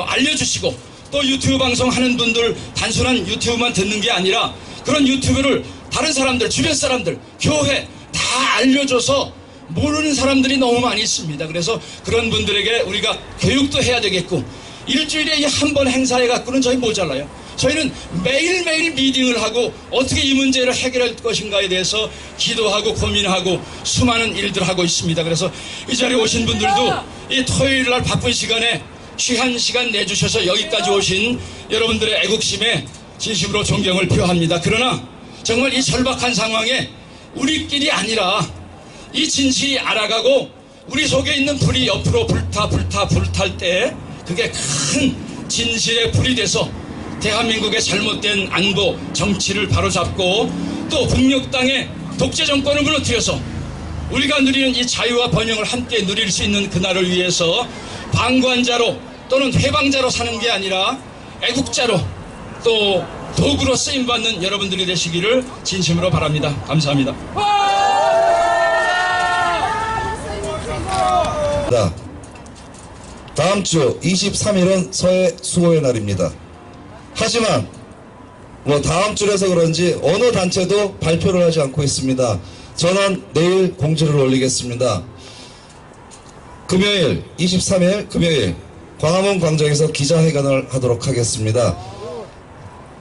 알려주시고, 또 유튜브 방송 하는 분들 단순한 유튜브만 듣는 게 아니라 그런 유튜브를 다른 사람들, 주변 사람들, 교회 다 알려줘서 모르는 사람들이 너무 많이 있습니다. 그래서 그런 분들에게 우리가 교육도 해야 되겠고, 일주일에 한 번 행사해 갖고는 저희 모자라요. 저희는 매일매일 미팅을 하고 어떻게 이 문제를 해결할 것인가에 대해서 기도하고 고민하고 수많은 일들을 하고 있습니다. 그래서 이 자리에 오신 분들도 이 토요일 날 바쁜 시간에 귀한 시간 내주셔서 여기까지 오신 여러분들의 애국심에 진심으로 존경을 표합니다. 그러나 정말 이 절박한 상황에 우리끼리 아니라 이 진실이 알아가고 우리 속에 있는 불이 옆으로 불탈 때 그게 큰 진실의 불이 돼서 대한민국의 잘못된 안보 정치를 바로잡고 또 북녘땅의 독재 정권을 무너뜨려서 우리가 누리는 이 자유와 번영을 함께 누릴 수 있는 그날을 위해서 방관자로 또는 해방자로 사는 게 아니라 애국자로 또 도구로 쓰임받는 여러분들이 되시기를 진심으로 바랍니다. 감사합니다. 다음 주 23일은 서해 수호의 날입니다. 하지만 다음 주라서 그런지 어느 단체도 발표를 하지 않고 있습니다. 저는 내일 공지를 올리겠습니다. 금요일 23일 금요일 광화문 광장에서 기자회견을 하도록 하겠습니다.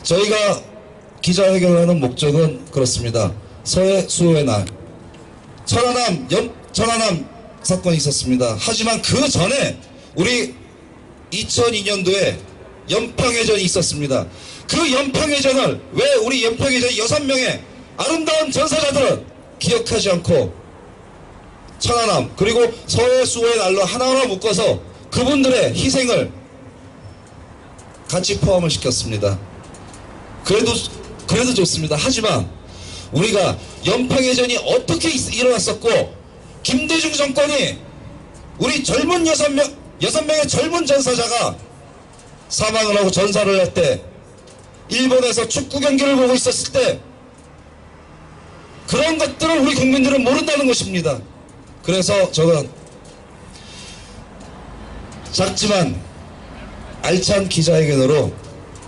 저희가 기자회견을 하는 목적은 그렇습니다. 서해 수호의 날, 천안함 사건이 있었습니다. 하지만 그 전에 우리 2002년도에 연평해전이 있었습니다. 그 연평해전을 왜 우리 연평해전 6명의 아름다운 전사자들은 기억하지 않고 천안함 그리고 서해 수호의 날로 하나하나 묶어서 그분들의 희생을 같이 포함을 시켰습니다. 그래도 좋습니다. 하지만 우리가 연평해전이 어떻게 일어났었고 김대중 정권이 우리 젊은 6명의 젊은 전사자가 사망을 하고 전사를 할 때 일본에서 축구 경기를 보고 있었을 때 그런 것들을 우리 국민들은 모른다는 것입니다. 그래서 저는 작지만 알찬 기자회견으로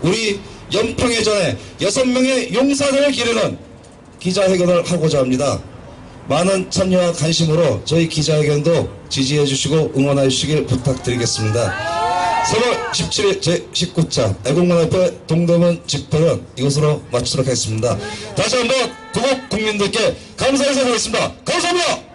우리 연평해전에 6명의 용사들을 기르는 기자회견을 하고자 합니다. 많은 참여와 관심으로 저희 기자회견도 지지해 주시고 응원해 주시길 부탁드리겠습니다. 3월 17일 제19차 애국문화협회 동대문 집회는 이것으로 마치도록 하겠습니다. 다시 한번 구국 국민들께 감사 인사드리겠습니다. 감사합니다.